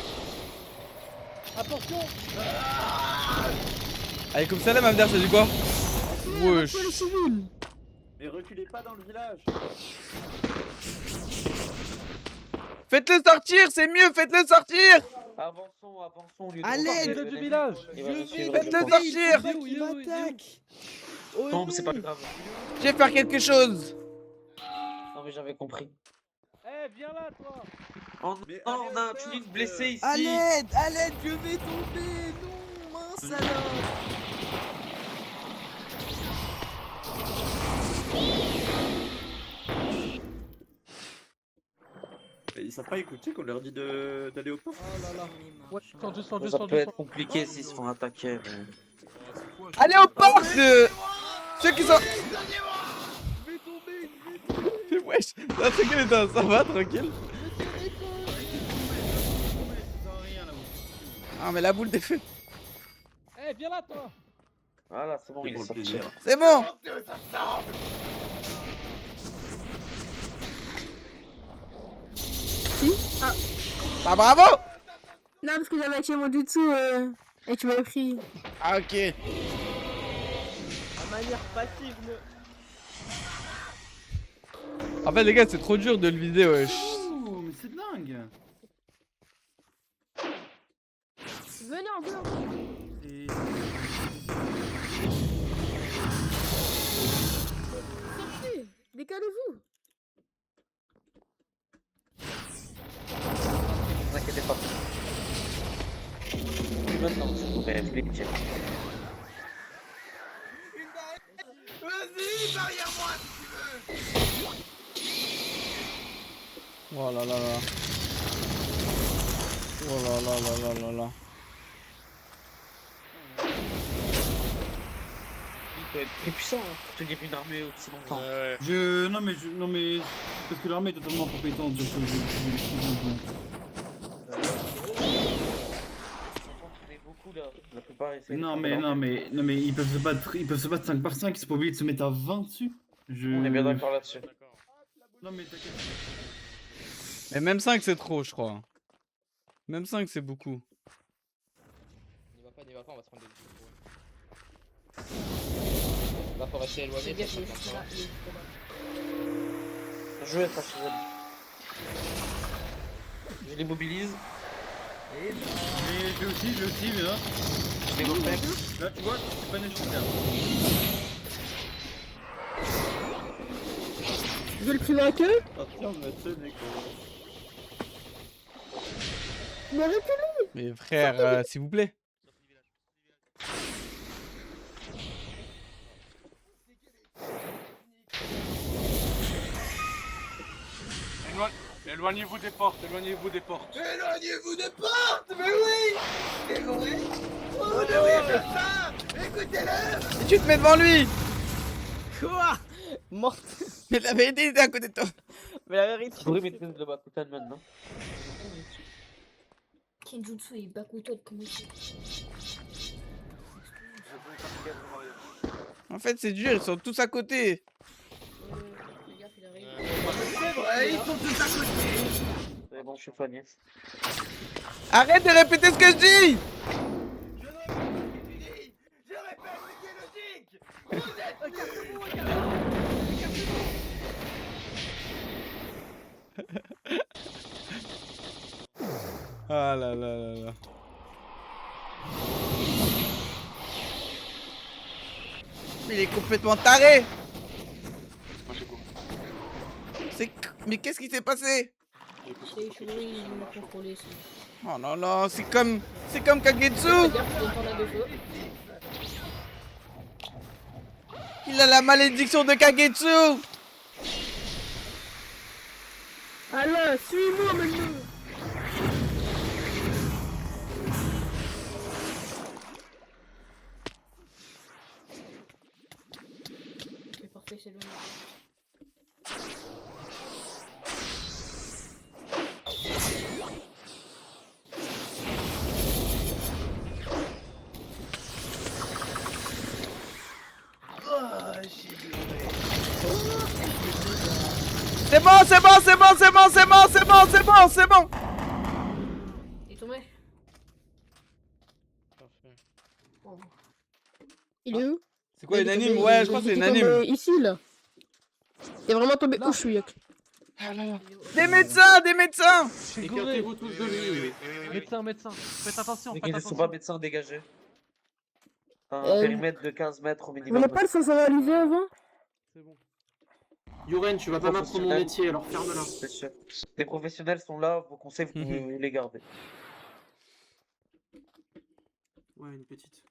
Attention! Allez comme ça là ma mère, ça dit quoi? Wesh. Mais reculez pas dans le village! Faites-le sortir, c'est mieux, faites-le sortir! Avançons, avançons. Au lieu de À l'aide repartir du de village. il va nous suivre, Faites-le je pense. sortir! Non, mais c'est pas grave. Je vais faire quelque chose! Non, mais j'avais compris. Eh, viens là, toi! Oh non, on a un Philippe blessé ici. À l'aide, je vais tomber! Non, mince alors! Mais ils savent pas écouter qu'on leur dit d'aller au port. Ouais, descends, Ça descends, peut être descends. compliqué s'ils se font attaquer. Allez au port, ceux qui sont... Wesh, ça c'est que ça va, tranquille. Ah mais la boule des feux. Eh, viens là, toi! Voilà, c'est bon, il est sorti. C'est bon! Ah. Bah bravo! Non, parce que j'avais acheté mon jutsu et tu m'avais pris. Ah ok. De manière passive, En fait les gars c'est trop dur de le vider wesh. Oh, mais c'est dingue. Venez en blanc. Sortez, décalez-vous. Ne vous inquiétez pas. Maintenant, je pourrais Philippe tiens. Vas-y, derrière moi si tu veux! Oh là là là. Oh là là là là là là. Il peut être plus puissant hein, pour tenir une armée aussi longtemps. Non mais... Parce que l'armée est totalement compétente. Donc, Beaucoup là. La plupart essaient de non prendre mais ils peuvent se battre 5 par 5, c'est pas obligé de se mettre à 20 dessus. On est bien d'accord là-dessus. Non mais t'inquiète. Mais même 5 c'est trop je crois. Même 5 c'est beaucoup. N'y va pas, on va se prendre des coups. Là, faut rester éloigné. Je vais être à Je les mobilise. Mais j'ai aussi, mais là. Je les refais. Là, tu vois, c'est pas nécessaire. Je vais le tuer avec eux. Attention, monsieur, Neko. Mais arrêtez-le. Mais frère, s'il vous plaît. Éloignez-vous des portes, éloignez-vous des portes. Éloignez-vous des portes, mais oui. Mais oui. Vous devriez faire ça. Écoutez-le. Et tu te mets devant lui. Quoi? Morte. Mais la vérité, il était à côté de toi. Mais la vérité. Je pourrais maîtriser le Bakutan maintenant. Kenjutsu et Bakuto, comment il En fait, c'est dur, ils sont tous à côté. C'est vrai, ils sont tous à côté. C'est bon, je suis soigné. Arrête de répéter ce que je dis. Je répète ce qui est logique. Vous êtes Ah là là là là. Mais il est complètement taré. Mais qu'est-ce qui s'est passé? Oh non non, c'est comme Kagetsu. Il a la malédiction de Kagetsu. Alors, suis-moi maintenant. C'est parfait, c'est loin. C'est bon, c'est bon, c'est bon, c'est bon, c'est bon, c'est bon, c'est bon, c'est bon. Il est tombé. Il est où? C'est quoi, une anime? Ouais, je crois que c'est une anime. Ici, là. Il est vraiment tombé au chouillac. Des médecins, des médecins. Écartez-vous tous de lui. Médecin, médecin. Faites attention, Les faites gars, ils sont attention. pas médecins dégagés. Un périmètre de 15 mètres au Vous minimum. n'avez pas le sens analysé avant? C'est bon. Yoren, tu vas pas m'apprendre mon métier, alors ferme-la. C'est sûr. Les professionnels sont là, vos conseils, vous pouvez les garder. Ouais, une petite.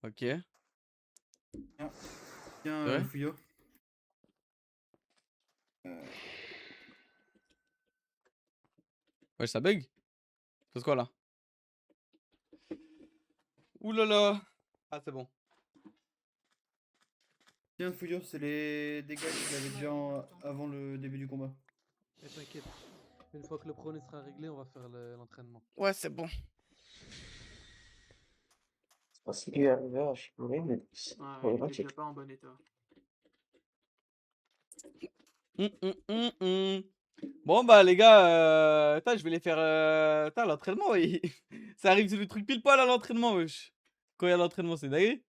Ok. Tiens, Ouais. Fouillot. Ouais, ça bug. C'est quoi là? Ouh là là. Ah, c'est bon. Tiens, Fouillot, c'est les dégâts qu'il avait déjà avant le début du combat. Et t'inquiète. Une fois que le prôné sera réglé, on va faire l'entraînement. Ouais, c'est bon. C'est pas ce qui est arrivé à Shigure, mais c'est Ouais, il est problématique. déjà pas en bon état. Bon bah les gars, je vais les faire l'entraînement. Ça arrive sur le truc pile poil à l'entraînement, wesh. Quand il y a l'entraînement, c'est dingue.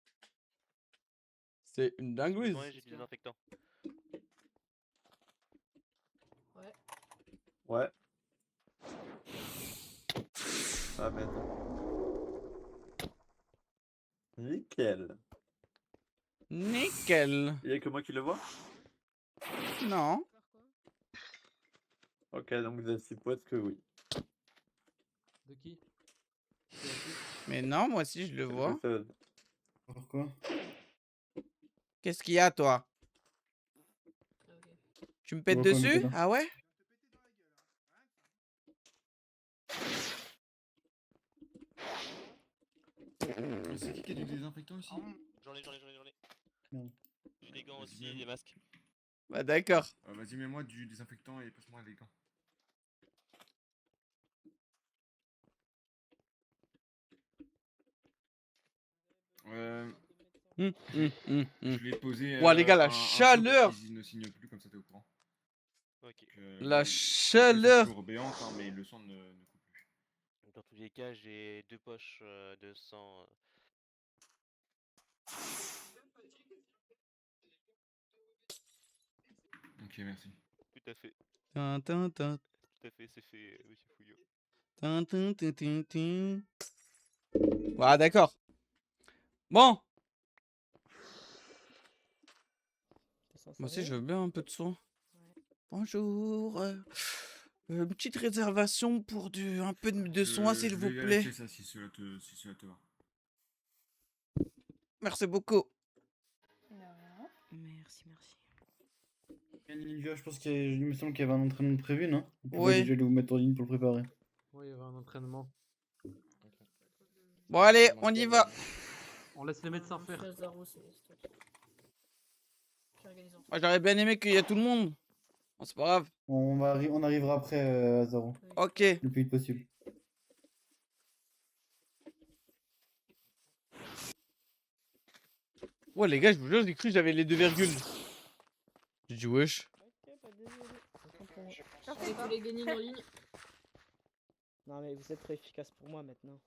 C'est une dinguerie. Ouais, j'ai du désinfectant. Ouais. Ah merde. Nickel. Nickel. Il y a que moi qui le vois? Non. Ok, donc je suppose que oui. De qui? Mais non, moi aussi je le vois. Pourquoi? Qu'est-ce qu'il y a toi? Tu me pètes Pourquoi me dessus? péter? Ah ouais? C'est qui a du désinfectant ici? J'en ai. Non. J'ai des gants aussi, des masques. Bah d'accord. Vas-y, mets-moi du désinfectant et passe-moi les gants. Je l'ai posé. Ouah, les gars, la un feu pour chaleur! qu'ils ne signent plus, comme ça t'es au courant. Ok. La Il fait chaleur! toujours béante, hein, mais le sang ne coupe plus. Dans tous les cas, j'ai 2 poches de sang. merci. Tout à fait. Tin, tin, tin. Tout à fait, c'est fait, monsieur Fouillot. Tin, tin, tin, tin, tin. Voilà, d'accord. Bon. Moi aussi, je veux bien un peu de son. Bonjour. Une petite réservation pour un peu de son, s'il vous plaît. Ça, si cela te va. Merci beaucoup. Merci, merci. Ninja, je pense il me semble qu'il y avait un entraînement prévu, non? Vous pouvez Oui. déjà aller vous mettre en ligne pour le préparer. Oui, il y avait un entraînement. Bon, allez, on y va. On laisse les médecins faire. Moi, j'aurais bien aimé qu'il y ait tout le monde. Bon, c'est pas grave. On arrivera après, Azaro. Ok. Le plus vite possible. Ouais, les gars, je vous jure, j'ai cru que j'avais les deux virgules. J'ai dit wesh. Allez, tous les gaming en ligne. Non mais vous êtes trop efficace pour moi maintenant.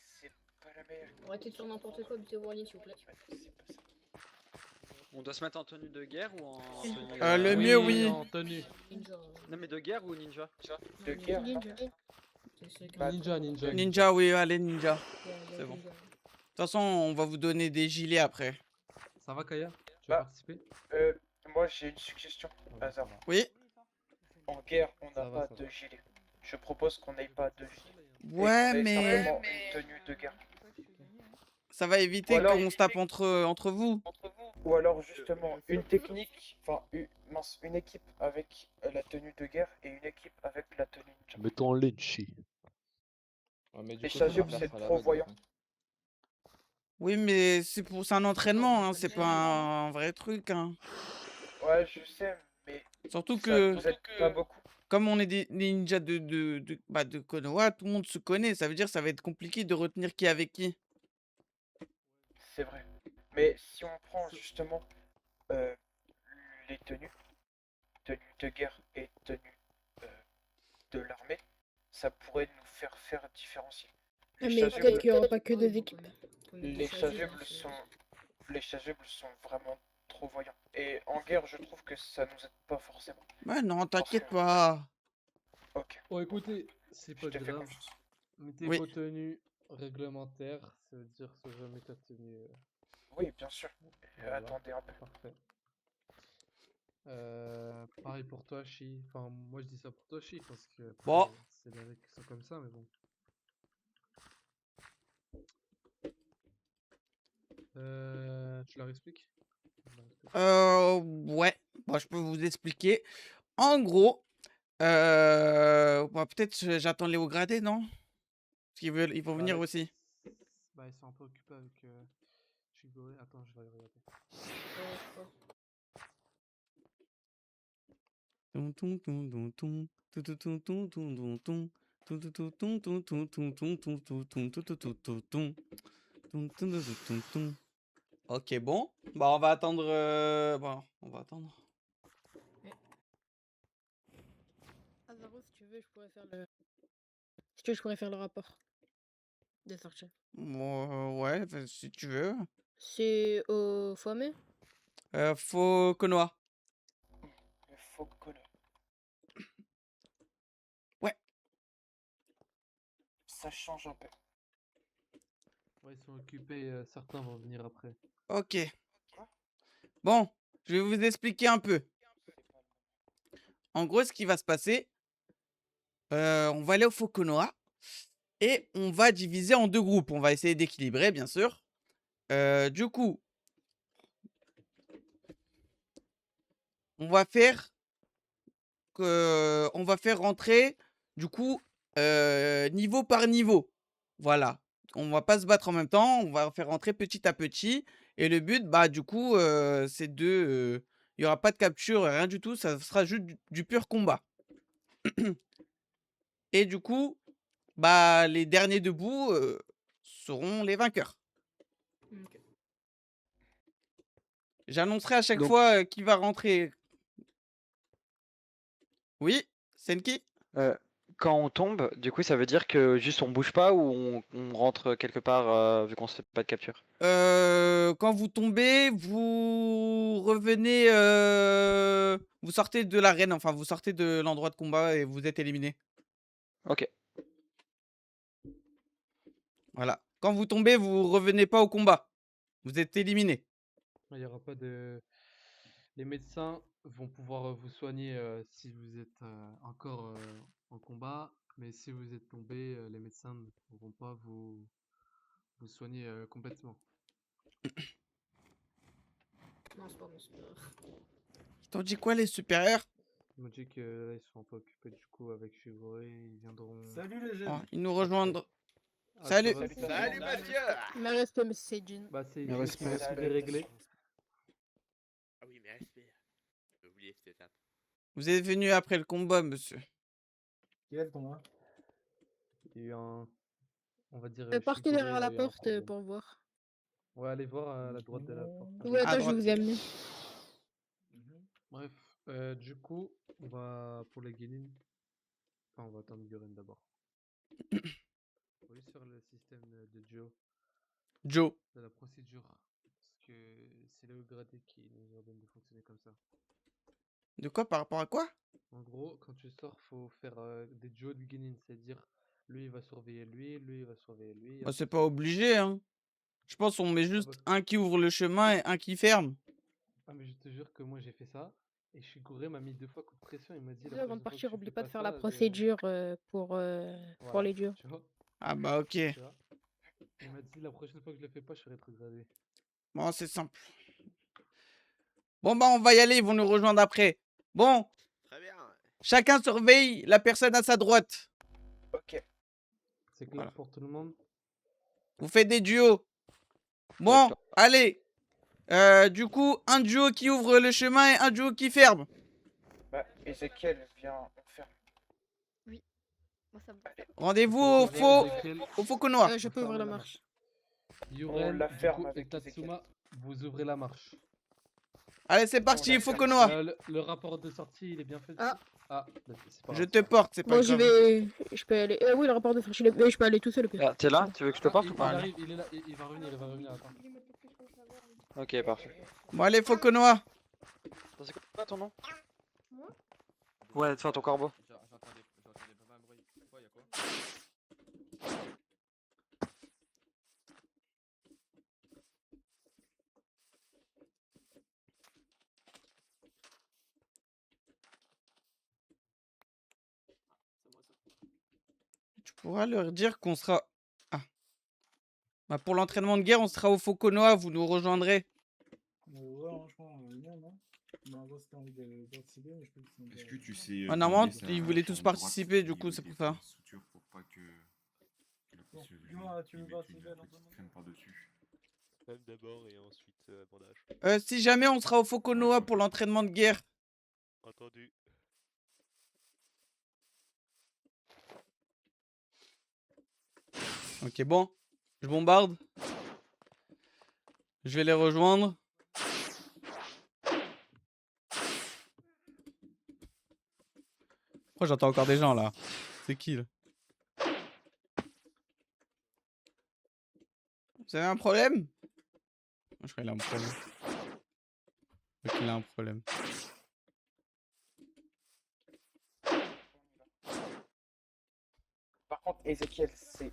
C'est pas la meilleure. Arrêtez de faire n'importe quoi, butez-vous en ligne, s'il vous plaît. On doit se mettre en tenue de guerre ou en tenue... Le mieux, oui. En tenue. Non mais de guerre ou ninja? De guerre, non? Ninja. Ninja, oui, allez, ninja. C'est bon. De toute façon, on va vous donner des gilets après. Ça va, Kaya? Tu veux participer? Moi j'ai une suggestion, hasard. Oui. En guerre, on Ça n'a va, pas ça de gilet. Je propose qu'on n'aille pas de gilet. Ouais, Et qu'on ait mais simplement une tenue de guerre. ça va éviter Ou alors- qu'on se tape entre vous. Ou alors justement une technique, une équipe avec la tenue de guerre et une équipe avec la tenue ninja. Mettons en Lenchi. Les chasubles c'est trop voyant. Oui, mais c'est un entraînement, hein, c'est pas un vrai truc. Hein. Ouais, je sais, mais Surtout ça que, vous aide pas beaucoup. comme on est des ninjas de Konoha, tout le monde se connaît. Ça veut dire que ça va être compliqué de retenir qui est avec qui. C'est vrai. Mais si on prend justement les tenues de guerre et tenues de l'armée, ça pourrait nous faire différencier. Ah, mais peut-être qu'il n'y aura pas que deux équipes. Les chasubles sont vraiment trop voyants. Et en guerre, je trouve que ça nous aide pas forcément. Ouais, non, t'inquiète pas. Ok. Oh, écoutez, c'est pas Je te fais grave. confiance. Mettez Oui. vos tenues réglementaires, ça veut dire que jamais ta tenue. Oui, bien sûr. Voilà. Attendez un peu. Parfait. Pareil pour toi, Chi. Enfin, moi je dis ça pour toi, Chi, parce que après, Bon. c'est les règles qui sont comme ça, mais bon. Tu leur expliques? Ouais. Bon, je peux vous expliquer. En gros, peut-être j'attends les hauts gradés, non? Parce ils vont venir aussi. Bah, ils sont un peu occupés avec Shigure. Attends, je vais regarder. Ok, bon. Bah, on va attendre. Bon, on va attendre. Azaro, si tu veux, je pourrais faire le. Si tu veux, je pourrais faire le rapport des sorties. Ouais, si tu veux. C'est au Fouamé? Faut Konoha. Il faut que... Ouais. Ça change un peu. Ouais, ils sont occupés, certains vont venir après. Ok. Bon, je vais vous expliquer un peu. En gros, ce qui va se passer, on va aller au Fokonoha et on va diviser en deux groupes. On va essayer d'équilibrer, bien sûr. Du coup, on va faire rentrer, du coup, niveau par niveau. Voilà. On va pas se battre en même temps, on va faire rentrer petit à petit. Et le but, bah, du coup, c'est il n'y aura pas de capture, rien du tout, ça sera juste du pur combat. Et du coup, bah, les derniers debout seront les vainqueurs. Ok. J'annoncerai à chaque Donc- fois qui va rentrer. Oui, Senki? Quand on tombe, du coup, ça veut dire que juste on bouge pas ou on rentre quelque part vu qu'on se fait pas de capture? Quand vous tombez, vous revenez, vous sortez de l'arène, enfin vous sortez de l'endroit de combat et vous êtes éliminé. Ok. Voilà. Quand vous tombez, vous revenez pas au combat. Vous êtes éliminé. Il y aura pas de. Les médecins vont pouvoir vous soigner si vous êtes encore en combat, mais si vous êtes tombé, les médecins ne pourront pas vous soigner complètement. Non, c'est pas mon sport. Ils t'ont dit quoi les supérieurs? Ils m'ont dit que là, ils sont un peu occupés du coup avec Shigure, ils viendront. Salut les jeunes. Oh, ils nous rejoindront. Ah, Salut. ça va, Salut monsieur. Mais respect, mais c'est Jin. Bah, c'est Mais respect. tout est réglé. Ah oui, mais respect. J'ai oublié cette étape. Vous êtes venu après le combat, monsieur. Quel est le combat? Il y a eu un. On va dire. Partez Shigure, derrière il a la eu un porte problème. pour voir. Ouais, allez voir à la droite de la porte. Ouais, À attends, je droite. vais vous amener. Bref, du coup, on va pour les Genin. Enfin, on va attendre Guren d'abord. Oui, sur le système de Joe. Joe. De la procédure. Parce que c'est le haut gradé qui nous ordonne de fonctionner comme ça. De quoi? Par rapport à quoi? En gros, quand tu sors, faut faire des Joe du Genin. C'est-à-dire, lui, il va surveiller lui, lui, il va surveiller lui. Bah, c'est pas obligé, hein. Je pense qu'on met juste un qui ouvre le chemin et un qui ferme. Ah, mais je te jure que moi, j'ai fait ça. Et Shigure m'a mis 2 fois coup de pression. Il m'a dit. Avant de partir, oublie pas de faire la procédure pour les dieux. Tu vois? Ah bah ok. Tu vois? Il m'a dit la prochaine fois que je le fais pas, je serai rétrogradé. Bon, c'est simple. Bon bah on va y aller, ils vont nous rejoindre après. Bon. Très bien. Chacun surveille la personne à sa droite. Ok. C'est clair Voilà. pour tout le monde? Vous faites des duos. Bon, allez. Du coup, un duo qui ouvre le chemin et un duo qui ferme. Bah, Ezekiel, viens, on ferme. Oui. Moi, ça me... Rendez-vous au faux noir. Je peux ouvrir la marche. Yuren, la du ferme coup, et avec Tatsuma, vous ouvrez la marche. Allez, c'est parti, faux noir. Le rapport de sortie, il est bien fait. Ah. Ah, c'est pas Je grave. te porte, c'est pas Bon, grave. je peux aller. Oui, le rapport de sortie, mais je peux aller tout seul. Ah, t'es là? Tu veux que je te porte ou Il pas? arrive, il est là, il va revenir, attends. Ok, parfait. Bon, allez, faux noir. C'est quoi ton nom? Ouais, enfin ton corbeau. Tu pourras leur dire qu'on sera... Ah. Bah, pour l'entraînement de guerre, on sera au Foconoa, vous nous rejoindrez. Ouais, franchement, non, non. Bah, moi, c'était envie de participer, mais je pense que Est-ce que tu sais. Ah, normalement, ils voulaient tous participer, du coup, c'est pour ça. Pour pas que. Bon, dis-moi, tu veux participer à l'entraînement? par-dessus. Même d'abord et ensuite bandage. Si jamais on sera au Foconoa pour l'entraînement de guerre. Entendu. Ok, bon. Je bombarde. Je vais les rejoindre. Pourquoi j'entends encore des gens là? C'est qui là? Vous avez un problème? Je crois qu'il a un problème. Je crois qu'il a un problème. Par contre, Ezekiel, c'est.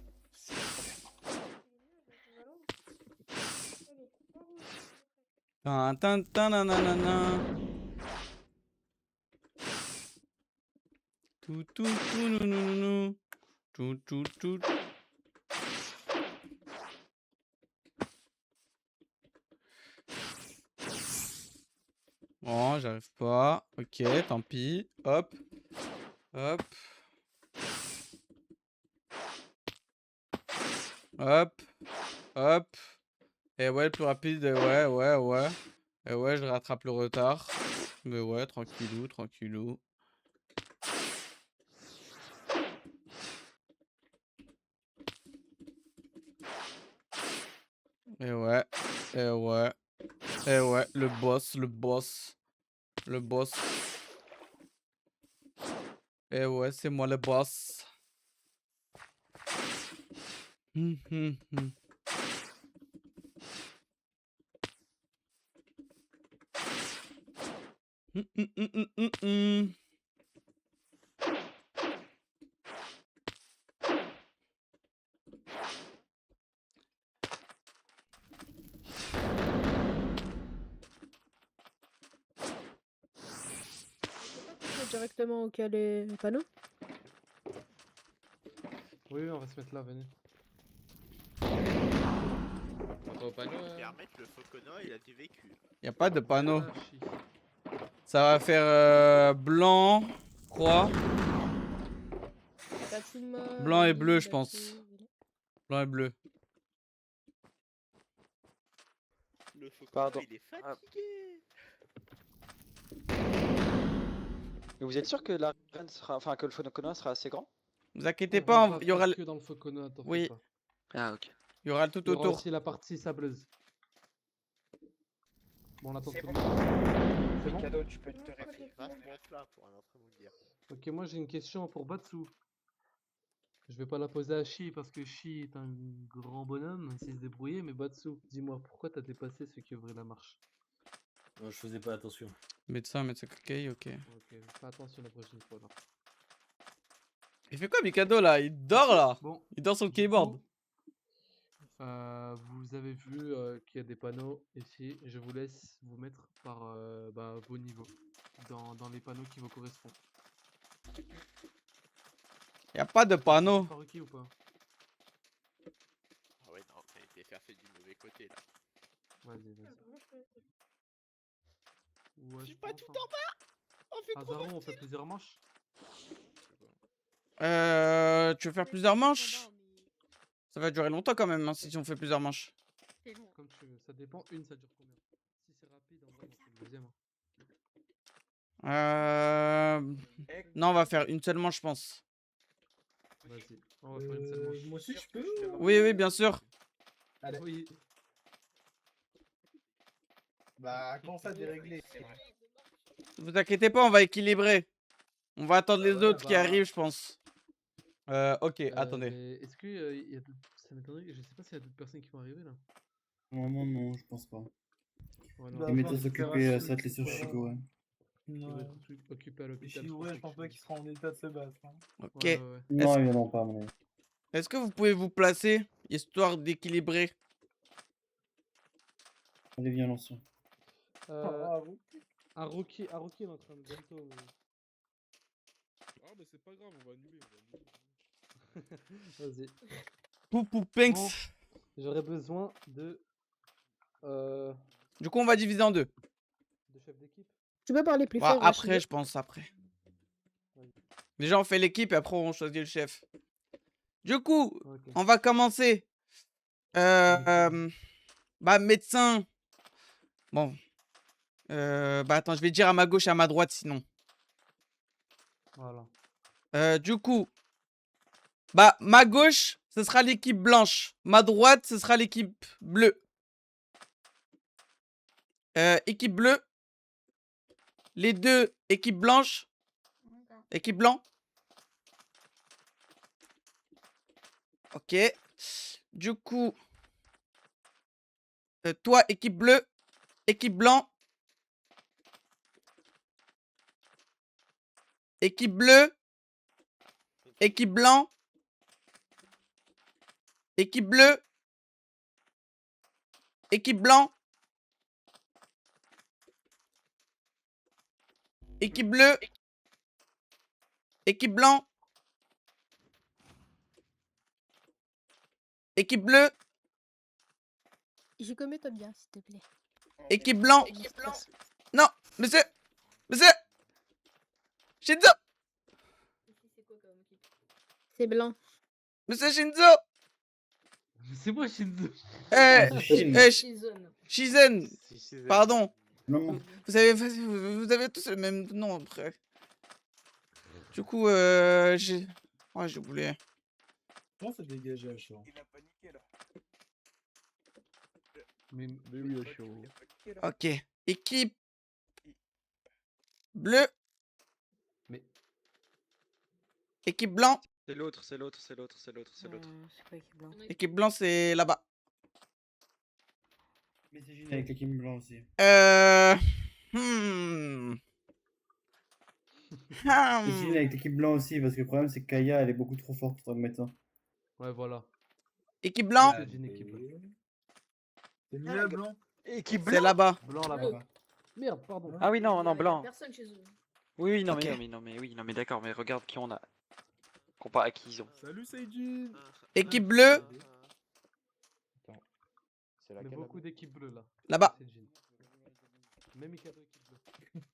Tan, tan, tan, nanana. Tout, tout, tout, nou, nou, nou, nou. Tout, tout, tout. Bon, j'arrive pas. Ok, tant pis. Hop. Hop. Hop. Hop. Et ouais, le plus rapide. Ouais. Et ouais, je rattrape le retard. Mais ouais, tranquillou, tranquillou. Et ouais. Et ouais, le boss. Eh ouais, c'est moi le boss. Hum, hum, hum. Hum, hum, hum, hum, hum, hum. Directement au calé panneau. Oui, on va se mettre là, venez. Au panneau, Permettre le Fauconois, il a du vécu. y a pas de panneau. Ah, chi. Ça va faire blanc, croix, blanc et bleu, je pense. Blanc et bleu. Le Fauconois, Pardon. il est fatigué. Mais vous êtes sûr que la reine sera, enfin que le Fauconois sera assez grand? Vous inquiétez On pas, va il y aura faire le... que dans le Fauconois, t'en fais Oui, pas. Ah ok. il y aura le tout Il y aura autour. aussi la partie sableuse. Bon, on attend C'est tout le bon. monde. C'est bon? Cadeau, tu peux te Ça réveiller. fait vachement plat pour un entraînement de guerre. Ok, moi j'ai une question pour Batsu. Je vais pas la poser à Shi parce que Shi est un grand bonhomme, il sait se débrouiller, mais Batsu, dis-moi, pourquoi t'as dépassé ceux qui ouvraient la marche? Je faisais pas attention. Médecin, ok. Ok, fais attention la prochaine fois là. Il fait quoi Mikado là? Il dort là. Bon, Il dort sur le du keyboard. coup, vous avez vu qu'il y a des panneaux ici. Je vous laisse vous mettre par vos niveaux dans les panneaux qui vous correspondent. Y a pas de panneau. Faruki ou pas? Ah ouais, non, t'as été faire fait du mauvais côté là. Vas-y. Ouais, J'ai je pas pense, tout hein. en bas. On fait trop Hazaro, on fait facile. plusieurs manches? Tu veux faire plusieurs manches? Ça va durer longtemps quand même hein, si on fait plusieurs manches. Comme tu veux, ça dépend. Une, ça dure combien? Si c'est rapide, en vrai, on fait le deuxième. Non, on va faire une seule manche, je pense. Vas-y, on va faire une seule manche. Moi aussi, je peux. Oui, bien sûr. Allez. Oui. Bah, comment ça dérégler? Vous inquiétez pas, on va équilibrer. On va attendre les autres qui bah. arrivent, je pense. Ok, attendez. Mais est-ce que y a ça m'étonnerait, je sais pas s'il y a d'autres personnes qui vont arriver là. Normalement, non, je pense pas. Ouais, non, Les médecins s'occuper, ça va être les sur Chico, ouais. qui va être occupé à l'hôpital. Je pense pas qu'ils seront en état de se battre. Ok. Ouais. Non, ils viendront pas, à mon avis. Est-ce que vous pouvez vous placer, histoire d'équilibrer? Allez, viens, l'ancien. Haruki est en train de bientôt. Ah, bah c'est pas grave, on va annuler. Vas-y. Poupou Pinks. Bon, j'aurais besoin de. Du coup, on va diviser en deux. De chef d'équipe. Tu peux parler plus Ouais, fort, après, Rachid. je pense, après. Déjà, on fait l'équipe et après, on choisit le chef. Du coup, on va commencer. Médecin. Bon. Attends, je vais dire à ma gauche et à ma droite, sinon. Voilà. Du coup, ma gauche, ce sera l'équipe blanche. Ma droite, ce sera l'équipe bleue. Équipe bleue. Les deux, équipe blanche. Équipe blanc. Ok. Du coup, toi, équipe bleue. Équipe blanc. Équipe bleue. Équipe blanc. Équipe bleue. Équipe blanc. Équipe bleue. Équipe blanc. Équipe bleue. J'ai commis toi bien, s'il te plaît. Équipe blanc. Non, monsieur. Monsieur. Shinzo. C'est blanc. Monsieur Shinzo. C'est moi Shinzo. Shizen. Pardon. Non. Vous avez tous le même nom après. Du coup, j'ai... Ouais, j'ai oublié. Comment ça dégage à chaud? Il a paniqué là. Mais oui, à chaud. Ok. Équipe bleue. Mais Équipe blanc. C'est l'autre, c'est l'autre, c'est l'autre, c'est l'autre, c'est l'autre. C'est quoi équipe blanc? Équipe blanc, c'est là-bas. Mais c'est Gilles avec l'équipe blanc aussi. Hmm. C'est Gilles avec l'équipe blanc aussi, parce que le problème c'est que Kaya elle est beaucoup trop forte en tant que médecin. Ouais, voilà. Équipe blanc. C'est une équipe blanc. C'est Mila blanc. Équipe C'est là-bas. Blanc là-bas. Merde, pardon. Ah oui, non, non, blanc. Personne chez eux. Oui, oui, non, Ok. non, mais d'accord, mais regarde qui on a. Comparé à qui ils ont. Salut Seijin. Équipe bleue. Mais beaucoup d'équipes bleues là. Là-bas. C'est Jin. Même Mikado équipe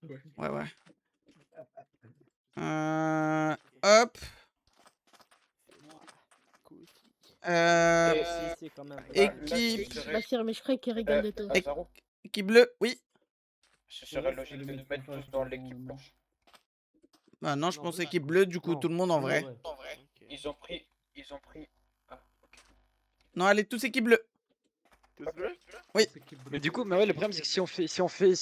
bleue. Ouais, ouais. Hop. Équipe. Bachir, mais je crois qu'il rigole de toi. Équipe bleue, oui. Ce serait logique de nous mettre tous dans l'équipe blanche. Bah non, je pense équipe bleue, du coup, tout le monde en vrai. Ils ont pris. Non, allez, tous équipe bleue. Oui. Mais du coup, mais ouais, le problème c'est que si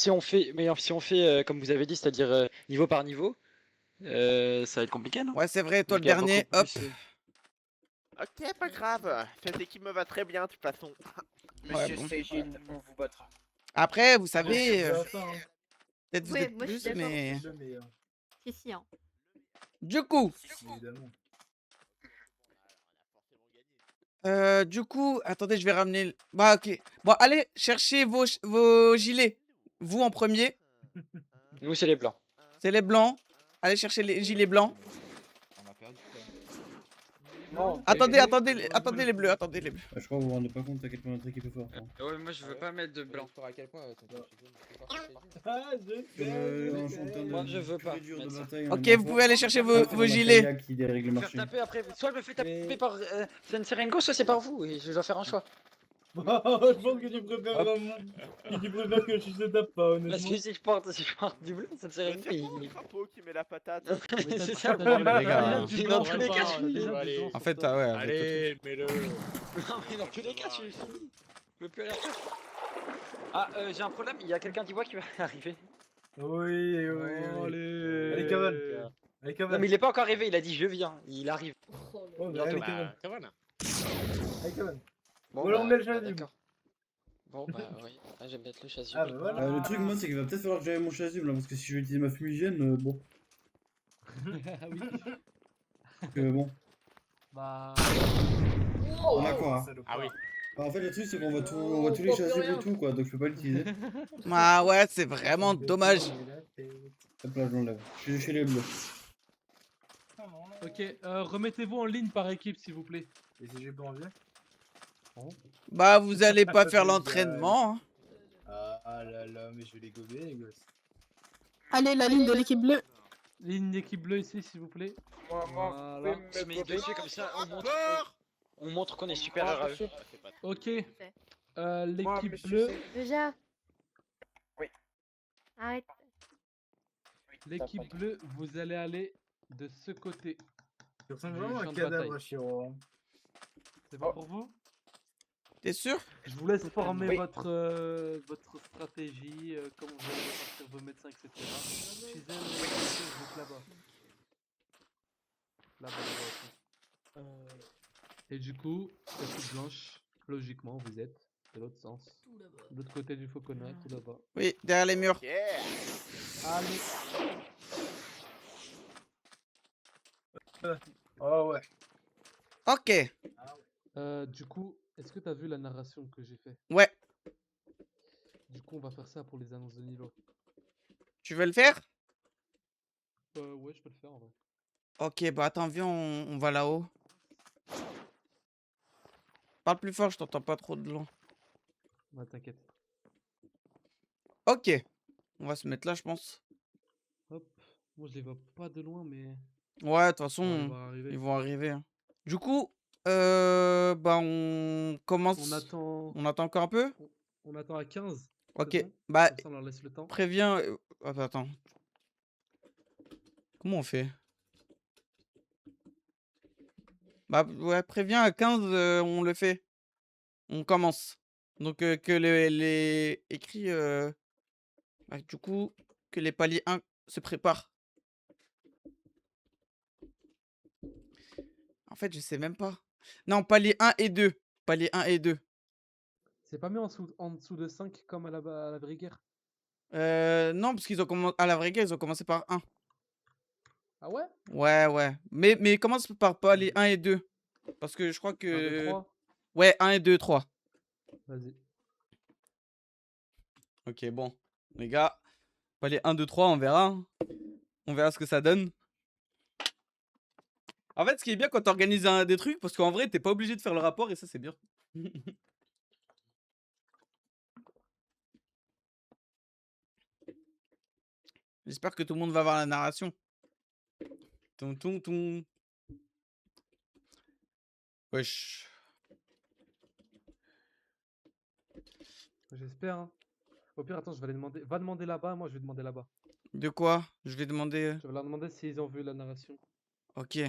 on fait comme vous avez dit, c'est-à-dire niveau par niveau, ça va être compliqué, non? Ouais, c'est vrai, toi le Il y a dernier, beaucoup hop. plus, Ok, pas grave. Cette équipe me va très bien, de toute façon. Monsieur bon. Seijin, on vous battra. Après, vous savez, c'est ça, hein. peut-être vous Oui, êtes moi, je suis plus, d'accord. mais... Le meilleur. Si, si, hein. Du coup, Évidemment. du coup, attendez, je vais ramener... Bah, ok. Bon, allez, cherchez vos gilets. Vous en premier. Nous, c'est les blancs. C'est les blancs. Allez chercher les gilets blancs. On a perdu. Non. Attendez les bleus, attendez les bleus. Je crois que vous vous rendez pas compte à quel point notre équipe est forte. Hein. Ouais, moi je veux pas mettre de blanc. À quel point Ah, Moi, je veux pas. Ok, vous pouvez aller chercher vos gilets. Qui dérègle le Faire marché. taper après, soit je me fais taper par Senserengo, soit c'est par vous, et je dois faire un choix. Je pense que tu préfères que je te tape pas, Parce honnêtement. que si je porte du bleu, Senserengo, C'est pas le il... crapaud qui met la patate. C'est ça le Les problème. gars. Mais dans tous les cas, je suis... En fait, ouais. Allez, mets-le. Non, mais dans tous les cas, je suis fini. Je peux plus rien faire. Ah, j'ai un problème, il y a quelqu'un d'Ivoire qui va arriver. Oui, oui. Allez, Cavan. Allez, Cavan. Non, mais il est pas encore arrivé, il a dit je viens, il arrive. Oh, mais allez, Cavan. Allez, Cavan. Bon, Ou alors on met le chasuble. d'accord. Bon, bah oui, ah, j'aime mettre le chasuble. Ah, bah voilà. Le truc, moi, c'est qu'il va peut-être falloir que j'aille mon chasuble, là, parce que si je vais utiliser ma fumigène, bon. Ah oui. Bon. Bah. On a quoi hein. Ah oui. Bah, en fait, le truc, c'est qu'on voit tous les chasubles et tout, quoi, donc je peux pas l'utiliser. Ah ouais, c'est vraiment dommage. Hop là, je l'enlève. Je suis chez les bleus. Ok, remettez-vous en ligne par équipe s'il vous plaît. Et si j'ai pas envie? Bah, vous allez pas faire l'entraînement. Hein. Ah là là, mais je vais les gober, les gosses. Allez, la ligne de l'équipe bleue. Ligne d'équipe bleue ici s'il vous plaît. Voilà. On se met dessus comme ça, on montre qu'on est supérieur à eux. Ok. L'équipe bleue. Déjà. Oui. Arrête. L'équipe bleue, vous allez aller de ce côté. Tu ressembles du vraiment à champ un de bataille. cadavre, Chiro. C'est pas pour vous? T'es sûr? Je vous laisse former Oui. votre stratégie, comment vous allez répartir vos médecins, etc. Chez elle, vous êtes là-bas. Là-bas aussi. Et du coup, équipe blanche, logiquement, vous êtes de l'autre sens. De l'autre côté du Fauconnet, tout là-bas. Oui, derrière les murs. Yeah. Allez. Oh ouais. Ok. Du coup, est-ce que t'as vu la narration que j'ai fait? Ouais. Du coup, on va faire ça pour les annonces de niveau. Tu veux le faire? Ouais, je peux le faire en vrai. Ok, bah attends, viens, on va là-haut. Parle plus fort, je t'entends pas trop de loin. Ouais, t'inquiète. Ok. On va se mettre là, je pense. Hop. Moi, je les vois pas de loin, mais. Ouais, de toute Ouais, façon, ils vont arriver. ils vont arriver. Hein. Du coup, bah on commence. On attend encore un peu? on attend à 15. Ok, c'est bon bah Comme ça, on leur laisse le temps. préviens. Attends. Comment on fait? Bah ouais, préviens à 15, on le fait. On commence. Donc que les écrits, bah, du coup, que les paliers 1 se préparent. En fait, je sais même pas. Non, palier 1 et 2. Palier 1 et 2. C'est pas mis en dessous de 5 comme à la vraie guerre? Non, parce qu'ils ont commencé. À la vraie guerre, ils ont commencé par 1. Ah ouais? Ouais, ouais. Mais commence par palier 1 et 2. Parce que je crois 1, 2, que. 3. Ouais, 1 et 2, 3. Vas-y. Ok, bon. Les gars, palier 1, 2, 3, on verra. Hein. On verra ce que ça donne. En fait, ce qui est bien quand tu organises des trucs, parce qu'en vrai, t'es pas obligé de faire le rapport et ça, c'est bien. J'espère que tout le monde va voir la narration. Toum, toum, toum. Wesh. J'espère, hein. Au pire, attends, je vais aller demander. Va demander là-bas, moi je vais demander là-bas. De quoi? Je vais demander. Je vais leur demander s'ils ont vu la narration. Ok.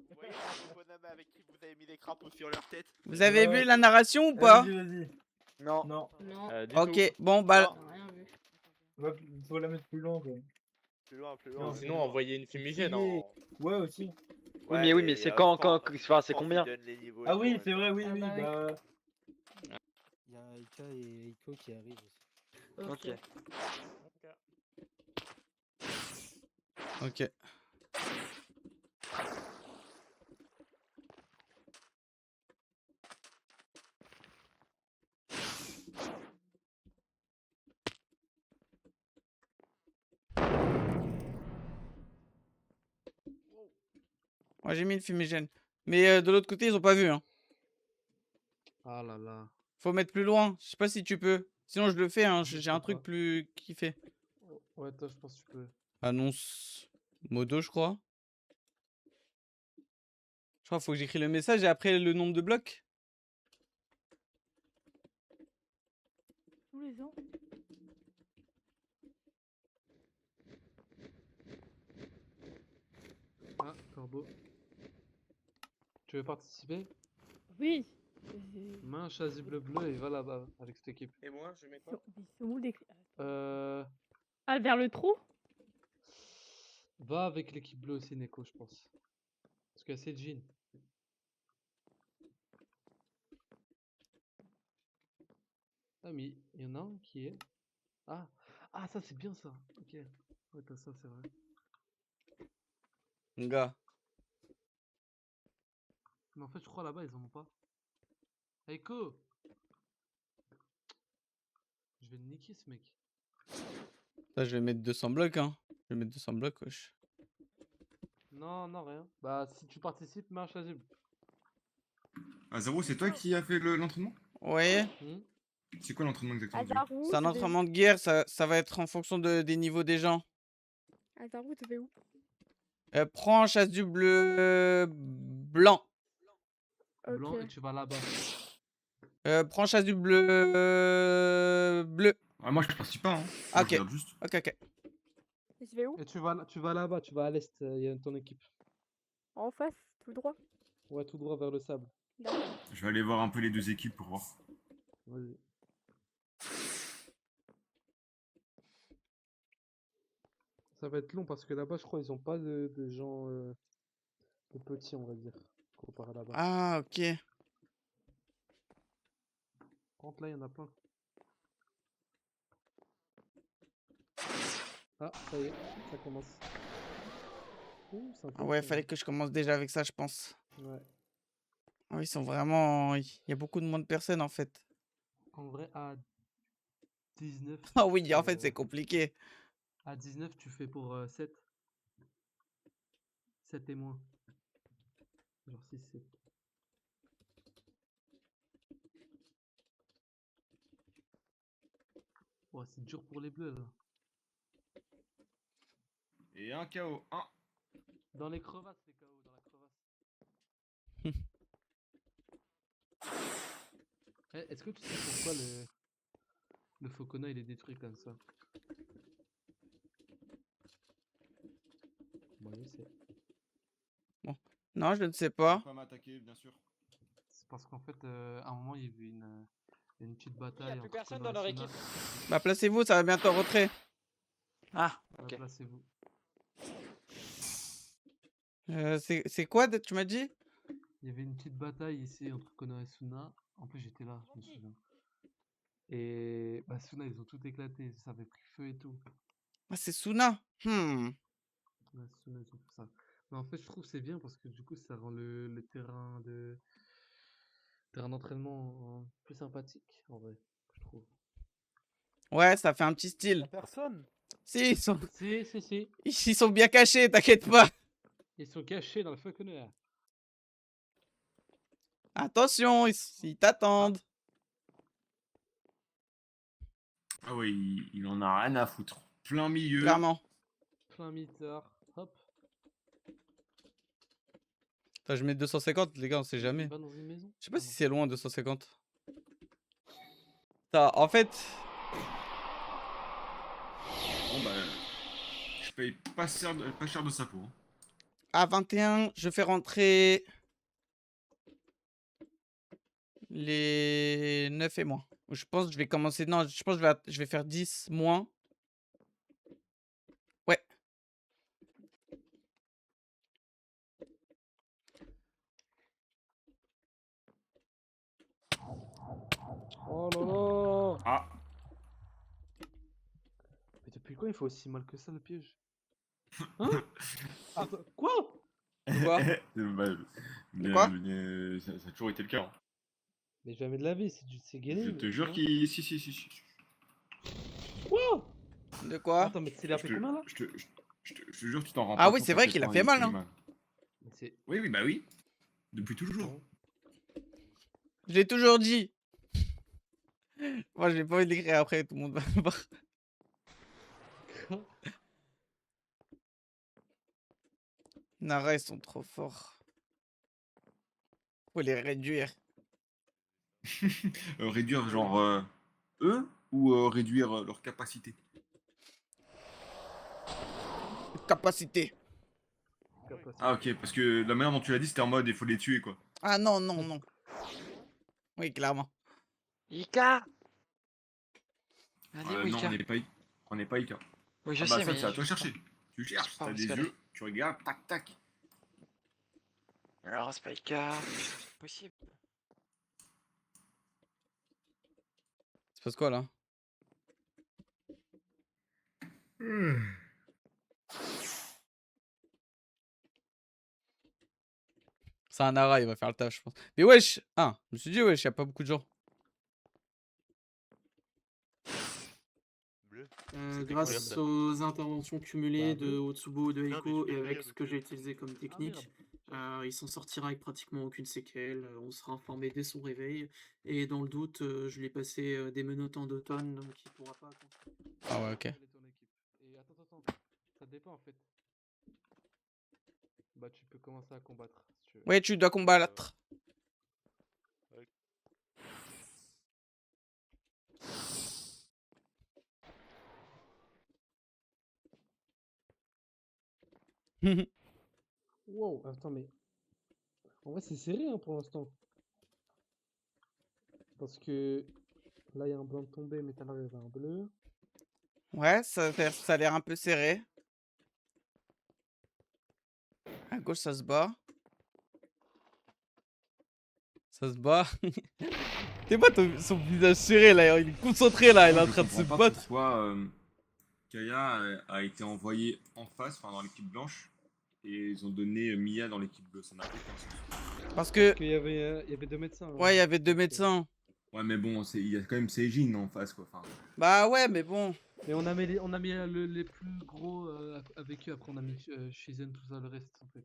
Vous voyez le bonhomme avec qui vous avez mis des crapauds sur leur tête? Vous avez vu la narration ou pas? Vas-y. Non. Non. Du Ok, tout. bon, bah. Non. Rien vu. Faut la mettre plus loin, quoi. Plus loin, plus Non, loin. Sinon, envoyer une fumigène en. Ouais, aussi. Oui, mais c'est quand, enfin, c'est combien? Ah oui, c'est vrai, oui, Ah oui, bah oui. bah... Il y a Aika et Eiko qui arrivent aussi. Ok. Ok. Moi, j'ai mis une fumigène. Mais de l'autre côté, ils ont pas vu. Hein. Ah là là. Faut mettre plus loin. Je sais pas si tu peux. Sinon, je le fais. Hein. Je J'ai un sais truc pas. plus kiffé. Ouais, toi, je pense que tu peux. Annonce modo, je crois. Je crois qu'il faut que j'écris le message et après le nombre de blocs. Tous les ans. Ah, Corbeau. Tu veux participer? Oui. Main, chasuble bleu et va là-bas avec cette équipe. Et moi, je mets quoi? Ils sont où les... Euh... Ah, vers le trou? Va avec l'équipe bleue aussi, Neko, je pense. Parce qu'il y a Seijin. Ah, mais il y en a un qui est. Ah, ah ça c'est bien ça. Ok. Ouais, t'as ça, c'est vrai. Mon gars. Mais en fait, je crois là-bas, ils en ont pas. Eiko! Je vais le niquer ce mec. Là, je vais mettre 200 blocs. Hein. Je vais mettre 200 blocs, wesh. Non, non, rien. Bah, si tu participes, mets un chasuble. Ah, Zaro, c'est toi qui as fait l'entraînement? Ouais. C'est quoi l'entraînement exactement? Azarou, C'est un entraînement de guerre. Ça va être en fonction des niveaux des gens. Azarou, tu fais où? Prends chasuble blanc. Blanc et tu vas là-bas. Prends chasuble bleu. Ah, moi, je participe pas. Hein. Ah, Moi, je ok. regarde juste. Ok, ok. Et tu fais où? Et tu vas là-bas, tu vas à l'est, il y a ton équipe. En face, tout droit. Ouais, tout droit vers le sable. D'accord. Je vais aller voir un peu les deux équipes pour voir. Vas-y. Ça va être long parce que là-bas, je crois, ils ont pas de gens de petits, on va dire, comparé à là-bas. Ah, ok. Par contre, là, il y en a plein. Ah, ça y est, ça commence. Ouh, c'est Ah ouais, intéressant. fallait que je commence déjà avec ça, je pense. Ouais. Ah, ils sont vraiment. Il y a beaucoup de moins de personnes en fait. En vrai, à 19. Ah oui, en fait, c'est compliqué. À 19, tu fais pour 7. 7 et moins. Genre 6, 7. Ouais, c'est dur pour les bleus là. Et un KO. Un. Dans les crevasses, les KO, dans la crevasse. Est-ce que tu sais pourquoi le Faucona il est détruit comme ça? Moi je sais. Bon. Non, je ne sais pas. Pas m'attaquer, bien sûr. C'est parce qu'en fait, à un moment il y avait Il y a une petite Il n'y a bataille plus entre personne Kono dans leur Asuna. équipe. Bah, placez-vous, ça va bientôt rentrer. Ah, Ouais, ok. placez-vous. C'est quoi, tu m'as dit? Il y avait une petite bataille ici entre Kono et Suna. En plus, j'étais là, je me souviens. Et bah, Suna, ils ont tout éclaté. Ça avait pris feu et tout. Ah, c'est Suna. Ouais, Suna, ils ont fait ça. Mais en fait, je trouve que c'est bien parce que du coup, ça rend le terrain d'entraînement plus sympathique, en vrai, je trouve. Ouais, ça fait un petit style. Personne. Si, ils sont... Si. Ils sont bien cachés, t'inquiète pas. Ils sont cachés dans le Falconer. Attention, ils t'attendent. Ah ouais, il en a rien à foutre. Plein milieu. Clairement. Plein mitard. Hop. Enfin, je mets 250, les gars, on sait jamais. Va dans une maison. Je sais pas si c'est loin, 250. Ça, en fait... Bon bah, je paye pas cher de sa peau. Hein. À 21, je fais rentrer... les 9 et moins. Je pense que je vais commencer... Non, je pense que je vais faire 10 moins. Ouais. Oh là là. Ah. Mais depuis quand il faut aussi mal que ça le piège? Hein? Attends, quoi? Quoi? Quoi ça a toujours été le cas. Hein. Mais jamais de la vie, c'est gagné. Je te jure qu'il... Si. Quoi? De quoi? Attends, mais c'est la fait combien là? Je te jure, tu t'en rends Ah pas oui, compte c'est à vrai quel qu'il a point fait il mal, fait hein. Oui, bah oui. Depuis toujours. Je l'ai toujours dit. Moi, j'ai pas envie de l'écrire après, tout le monde va voir. Nara, ils sont trop forts. Faut les réduire. Réduire genre eux ou réduire leur capacité? Capacité. Ah ok, parce que la manière dont tu l'as dit c'était en mode il faut les tuer quoi. Ah non. Oui, clairement. Ika. Allez, Non, Ika. on n'est pas Ika. Oui, je Ah bah sais, ça, mais c'est à toi je- chercher. Tu cherches, pas t'as où des se yeux, tu regardes, tac. Alors, c'est pas Ika. C'est possible. C'est passe quoi là? C'est un Nara, il va faire le taf, je pense. Mais wesh! Ah, je me suis dit, wesh, y a pas beaucoup de gens. Grâce aux interventions cumulées de Otsubo, de Eiko et avec ce que j'ai utilisé comme technique, il s'en sortira avec pratiquement aucune séquelle. On sera informé dès son réveil. Et dans le doute, je lui ai passé des menottes en d'automne, donc il pourra pas. Ah ouais, ok. Et attends, ça dépend en fait. Bah tu peux commencer à combattre si tu veux. Ouais, tu dois combattre. Wow, attends, mais. En vrai, c'est serré hein, pour l'instant. Parce que là, il y a un blanc de tombé, mais tout à l'heure, il y avait un bleu. Ouais, ça a l'air un peu serré. À gauche, ça se bat. Ça se bat. T'es pas son visage serré là, il est concentré là, il est en train de se battre. Pourquoi Kaya a été envoyé en face, enfin dans l'équipe blanche, et ils ont donné Mia dans l'équipe bleue, ça n'a aucun sens. Parce que... qu'il y avait deux médecins. hein. Ouais, il y avait deux médecins. Ouais mais bon, il y a quand même Seijin en face quoi. Enfin, Bah ouais, mais bon. Et on a mis les plus gros avec eux, après on a mis Shizen, tout ça, le reste en fait.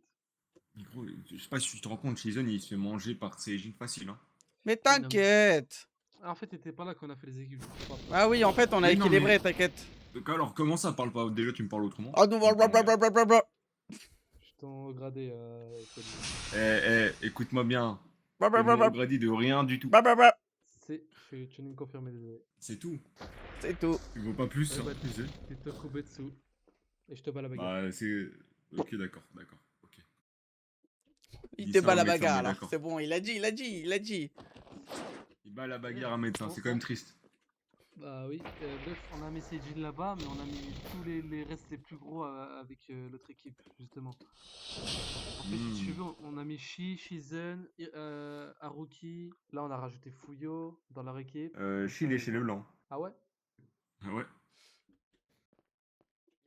gros, je sais pas si tu te rends compte, Shizun il se fait manger par Seijin facile. Hein. Mais t'inquiète. Ah, en fait, t'étais pas là quand on a fait les équipes. je crois. Ah oui, en fait, on a Mais non, équilibré, mais- t'inquiète. Donc alors comment ça parle pas? Déjà tu me parles autrement. Oh non, blablabla. Je t'en gradé. Écoute-moi bien. Blablabla. Gradé de rien du tout. Blablabla. Tu nous confirmes, désolé. C'est tout. C'est tout. Tu veux pas plus, Ouais, hein, bah, plus, hein. tu te Kubetsu. Et je te bats la bagarre. Bah c'est... Ok d'accord. Ok. Il Dis te ça bat au la médecin, bagarre mais alors. d'accord. C'est bon, il a dit. Il Bah la bagarre à médecin, c'est quand même triste. Bah oui, Bluff, on a mis Seijin là-bas, mais on a mis tous les restes les plus gros avec l'autre équipe, justement. En fait, si tu veux, on a mis Shizen, Haruki. Là, on a rajouté Fuyo dans leur équipe. Comme Chi, ça, il est ils chez vont- les blancs. Ah ouais? Ah ouais.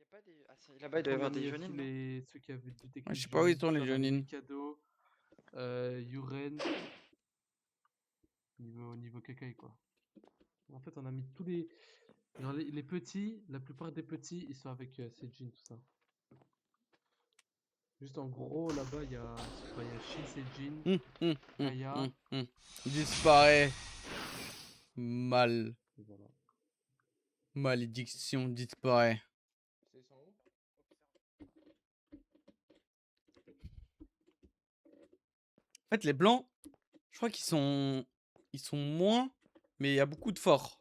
Y a pas des... Ah, si, là-bas, il doit y On a avoir des mis Jonin, aussi non? ceux qui avaient du Ouais, je technique sais pas où ils Jonin. sont les On a mis Jonin. Mikado, Yuren, niveau Kakai, quoi. En fait, on a mis tous les... Genre les petits, la plupart des petits, ils sont avec Seijin, tout ça. Juste en gros, là-bas, il y a Shi, Seijin, Kaya. Disparaît. Mal. Et voilà. Malédiction disparaît. En fait, les blancs, je crois qu'ils sont... Ils sont moins, mais il y a beaucoup de forts.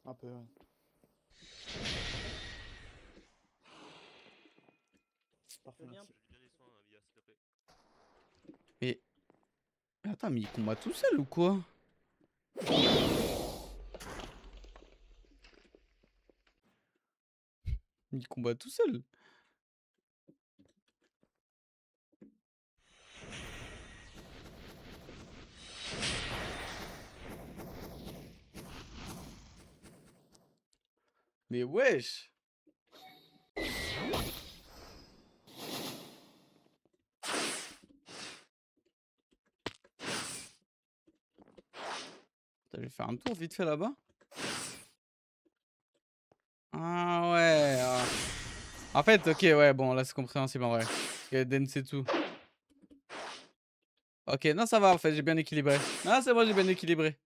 Un peu, ouais. Parfait, merci. Mais attends, mais il combat tout seul ou quoi? Il combat tout seul. Mais wesh. Attends, je vais faire un tour vite fait là-bas. Ah ouais. En fait, ok, ouais, bon, là c'est compréhensible en vrai. Parce que Densetsu. Ok, non, ça va en fait, j'ai bien équilibré. Non, c'est bon, j'ai bien équilibré.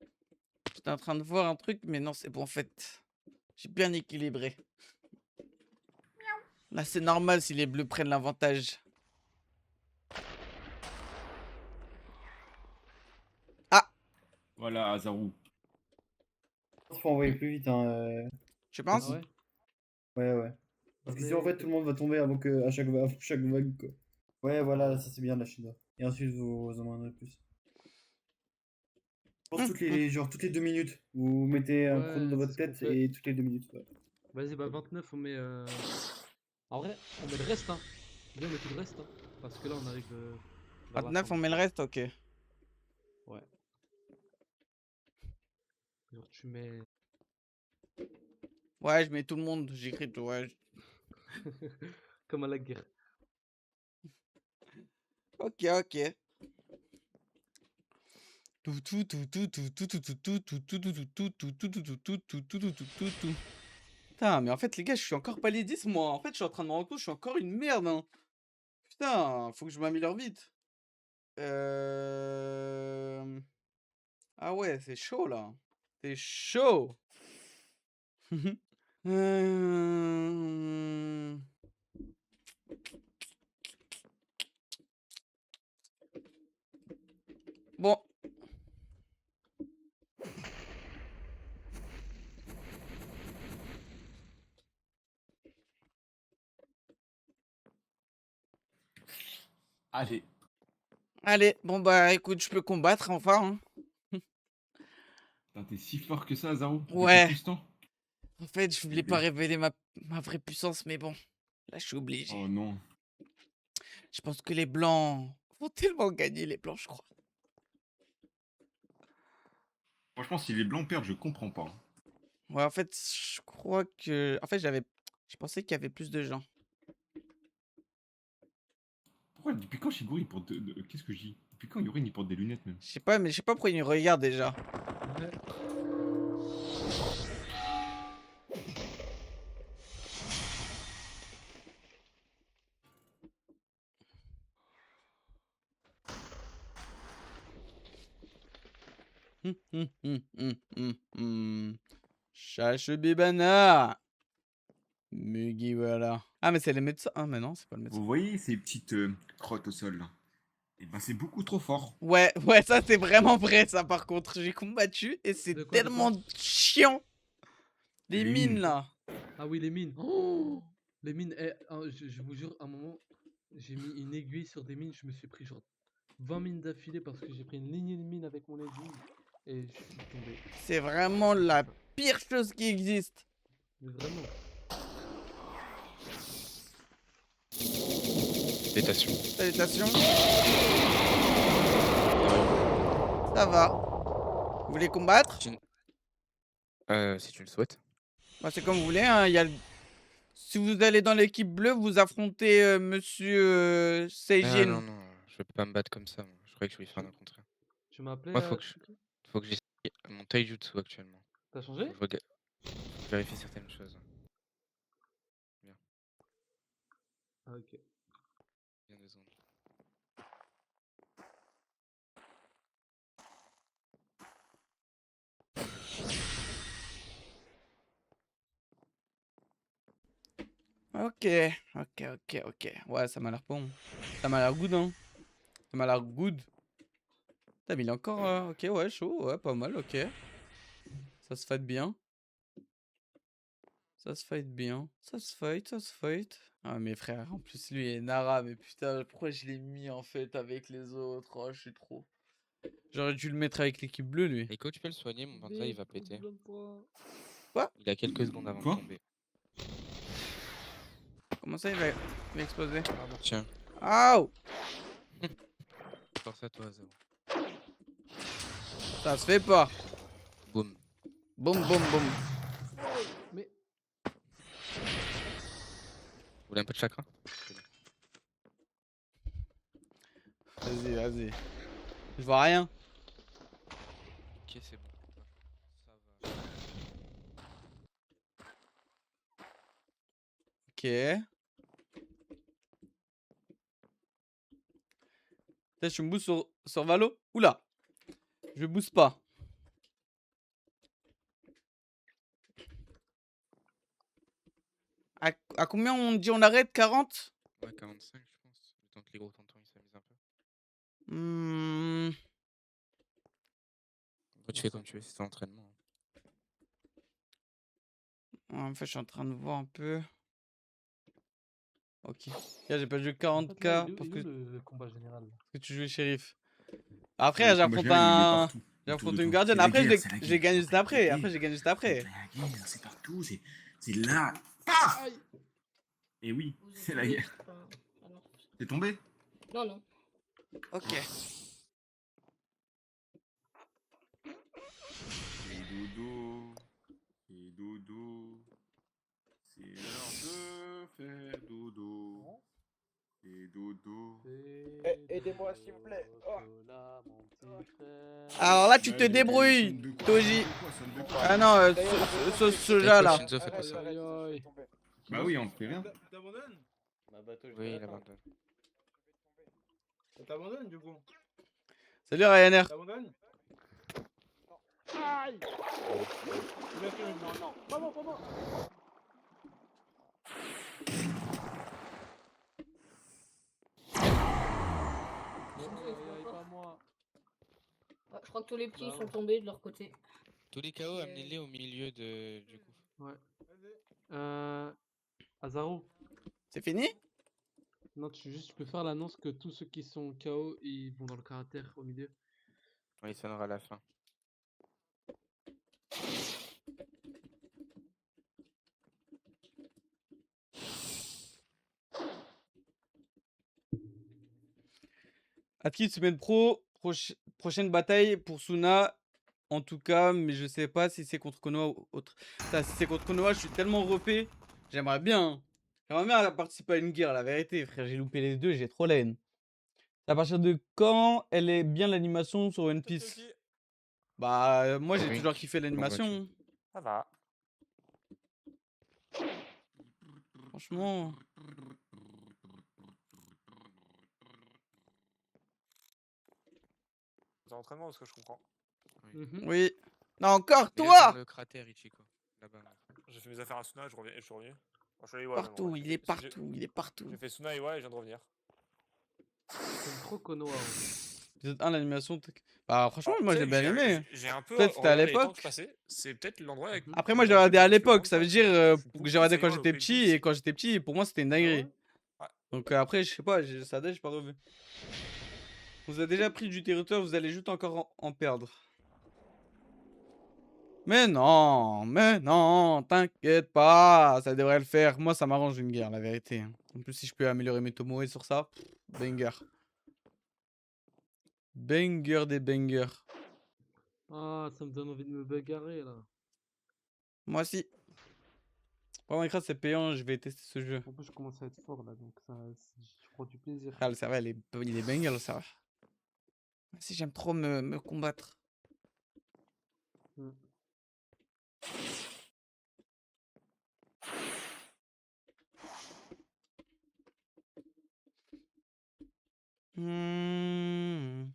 J'étais en train de voir un truc, mais non, c'est bon en fait. J'ai bien équilibré. Là, c'est normal si les bleus prennent l'avantage. Ah! Voilà, Azaru. Il faut envoyer plus vite, hein. Tu penses? Ah ouais? Ouais. Parce que sinon, en fait, tout le monde va tomber avant que à chaque vague, quoi. Ouais, voilà, ça c'est bien la Chine. Et ensuite, vous en aurez plus. Je pense toutes les 2 minutes. Vous mettez un chrono dans Ouais, votre c'est ce qu'on tête fait. et toutes les 2 minutes. Ouais. Vas-y, bah 29, on met... En vrai, on met le reste, hein. Viens, on met tout le reste, hein. Parce que là, on arrive vers la 29, fin. on met le reste, ok. Ouais. Genre, tu mets... Ouais, je mets tout le monde, j'écris tout, ouais. Comme à la guerre. Ok. Putain, mais en fait, les gars, je suis encore pas les 10, moi. En fait, je suis en train de me rendre compte, je suis encore une merde, hein. Putain, faut que je m'améliore vite. Ah ouais, c'est chaud, là. C'est chaud. Bon. Allez. Allez, bon bah écoute, je peux combattre enfin. Putain, t'es si fort que ça, Azaru? Depuis Ouais. tout ce temps? En fait, je voulais pas révéler ma vraie puissance, mais bon, là je suis obligé. Oh non. Je pense que les blancs vont tellement gagner, les blancs, je crois. Franchement, si les blancs perdent, je comprends pas. Ouais, en fait, je crois que... En fait, je pensais qu'il y avait plus de gens. Pourquoi, depuis quand Shiguri il porte... Qu'est-ce que je dis? Depuis quand Yorin il porte des lunettes même? Je sais pas, mais je sais pas pourquoi ils me regardent déjà. Ouais. Chache Bibana. Mugiwara. Ah, mais c'est les médecins. Ah, mais non, c'est pas le médecin. Vous voyez ces petites crottes au sol là? Et ben c'est beaucoup trop fort. Ouais, ça c'est vraiment vrai, ça par contre. J'ai combattu et c'est tellement chiant. Les mines là. Ah oui, les mines. Oh les mines, je vous jure, à un moment, j'ai mis une aiguille sur des mines, je me suis pris genre 20 mines d'affilée parce que j'ai pris une lignée de mines avec mon Edwin et je suis tombé. C'est vraiment la pire chose qui existe. Mais vraiment. Salutations. Salutations. Ça va. Vous voulez combattre? Si tu le souhaites. Bah, c'est comme vous voulez, hein. Si vous allez dans l'équipe bleue, vous affrontez monsieur Ah Seijin. non, non, je peux pas me battre comme ça. Moi. Je croyais que je voulais faire le contraire. Tu m'as appelé Moi, faut que j'essaye mon taijutsu actuellement. T'as changé? Faut que je vérifie certaines choses. Bien. Ah, ok. Bien 2 secondes. Ok, ok. Ouais, ça m'a l'air bon. Ça m'a l'air good, hein. Ça m'a l'air good. Putain, mais il est encore... ok, ouais, chaud, ouais, pas mal, ok. Ça se fight bien. Ça se fight bien. Ça se fight. Ah, mes frères, en plus, lui est Nara, mais putain, pourquoi je l'ai mis, en fait, avec les autres? Oh, je suis trop... J'aurais dû le mettre avec l'équipe bleue, lui. Echo, tu peux le soigner, mon Banzai, il va péter. Quoi? Il a quelques secondes avant de tomber. Comment ça, il va exploser? Tiens. Aouh! Force à toi, Zao. Ça se fait pas. Boum. Boum. Mais... Vous voulez un peu de chakra? Vas-y. Je vois rien. Ok, c'est bon. Ça va. Ok. Putain, je me booste sur Valo. Oula. Je booste pas. À combien on dit on arrête? 40? Ouais, 45, je pense. Le temps que les gros tontons ils s'amusent un peu. Toi, tu fais comme tu veux, c'est ton entraînement. Ouais, en fait, je suis en train de voir un peu. Ok. Là, j'ai pas joué 40k parce que... le combat général. Parce que tu jouais shérif. Après, Le combat général, il est partout, autour j'affronte de une toi. gardienne. C'est la Après, guerre, c'est la j'ai guerre. gagné juste après. La Après, j'ai gagné juste après. La guerre, c'est partout, c'est là. Paf! Et oui, c'est la guerre. T'es tombé? Non. Ok. Et dodo. C'est l'heure de faire dodo. Et dodo. Aidez-moi s'il vous plaît. Alors là, tu te débrouilles, Toji. Ah non, Soja là. Shinzo fait pas ça. Bah oui, on fait rien. T'abandonnes? Oui, il abandonne. T'abandonnes du coup? Salut Ryanair. T'abandonnes? Aïe! Non, pas moi. Pas moi. Je crois que tous les petits sont tombés de leur côté. Tous les KO, amenez-les au milieu du coup. Ouais. Azaro. C'est fini? Non, tu peux faire l'annonce que tous ceux qui sont KO, ils vont dans le caractère au milieu. Oui, ça sonnera à la fin. Atki, semaine prochaine bataille pour Suna. En tout cas, mais je sais pas si c'est contre Konoha ou autre. Putain, si c'est contre Konoha, je suis tellement repé. J'aimerais bien. Hein. J'aimerais bien participer à une guerre, la vérité, frère. J'ai loupé les deux, j'ai trop la haine. À partir de quand elle est bien l'animation sur One Piece? Bah, moi j'ai toujours kiffé l'animation. Ça va. Franchement. C'est un entraînement, ce que je comprends. Oui. Non, encore Il est toi! dans le cratère Ichiko, là-bas. J'ai fait mes affaires à Suna, je suis revenu. Je suis allé, Partout, ouais. il est partout. J'ai fait Suna et ouais, je viens de revenir. J'aime trop Konoha. Épisode 1, l'animation. Bah, franchement, moi tu j'ai sais, bien aimé. J'ai un peu Peut-être c'était à regardé les temps l'époque. qui passaient, c'est peut-être l'endroit avec... Après, moi j'ai regardé à l'époque. Ça veut dire que j'ai regardé quand j'étais petit. Et quand j'étais petit, pour moi c'était une dinguerie. Donc après, je sais pas, ça date, j'ai pas revu. vous avez déjà pris du territoire, vous allez juste encore en perdre. Mais non, t'inquiète pas, ça devrait le faire. Moi, ça m'arrange une guerre, la vérité. En plus, si je peux améliorer mes tomoe sur ça, banger. Banger des bangers. Ah, ça me donne envie de me bagarrer là. Moi aussi. Pour Minecraft, c'est payant, je vais tester ce jeu. En plus, je commence à être fort là, donc ça, je prends du plaisir. Ah, le serveur, il est banger, le serveur. Si j'aime trop me combattre. Mm. Hmm.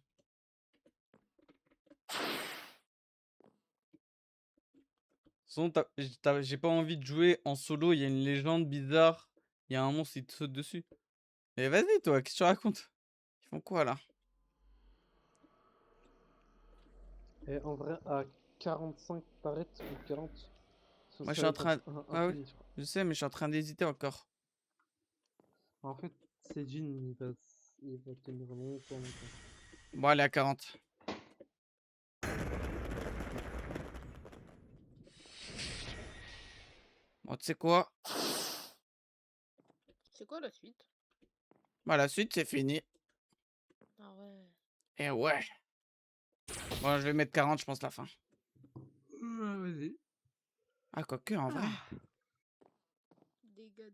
Sinon, j'ai pas envie de jouer en solo, il y a une légende bizarre. Il y a un monstre, il te saute dessus. Et vas-y, toi, qu'est-ce que tu racontes? Ils font quoi là? Et en vrai, à 45 t'arrêtes ou 40. Moi, je suis en train. Ah oui, je sais, mais je suis en train d'hésiter encore. En fait, Sejin, il va tenir longtemps. Bon, allez, à 40. Bon, tu sais quoi? C'est quoi la suite? Bah, la suite, c'est fini. Ah ouais. Et ouais. Bon, je vais mettre 40, je pense, la fin. Vas-y. Ah, quoique, en vrai. Dégâts.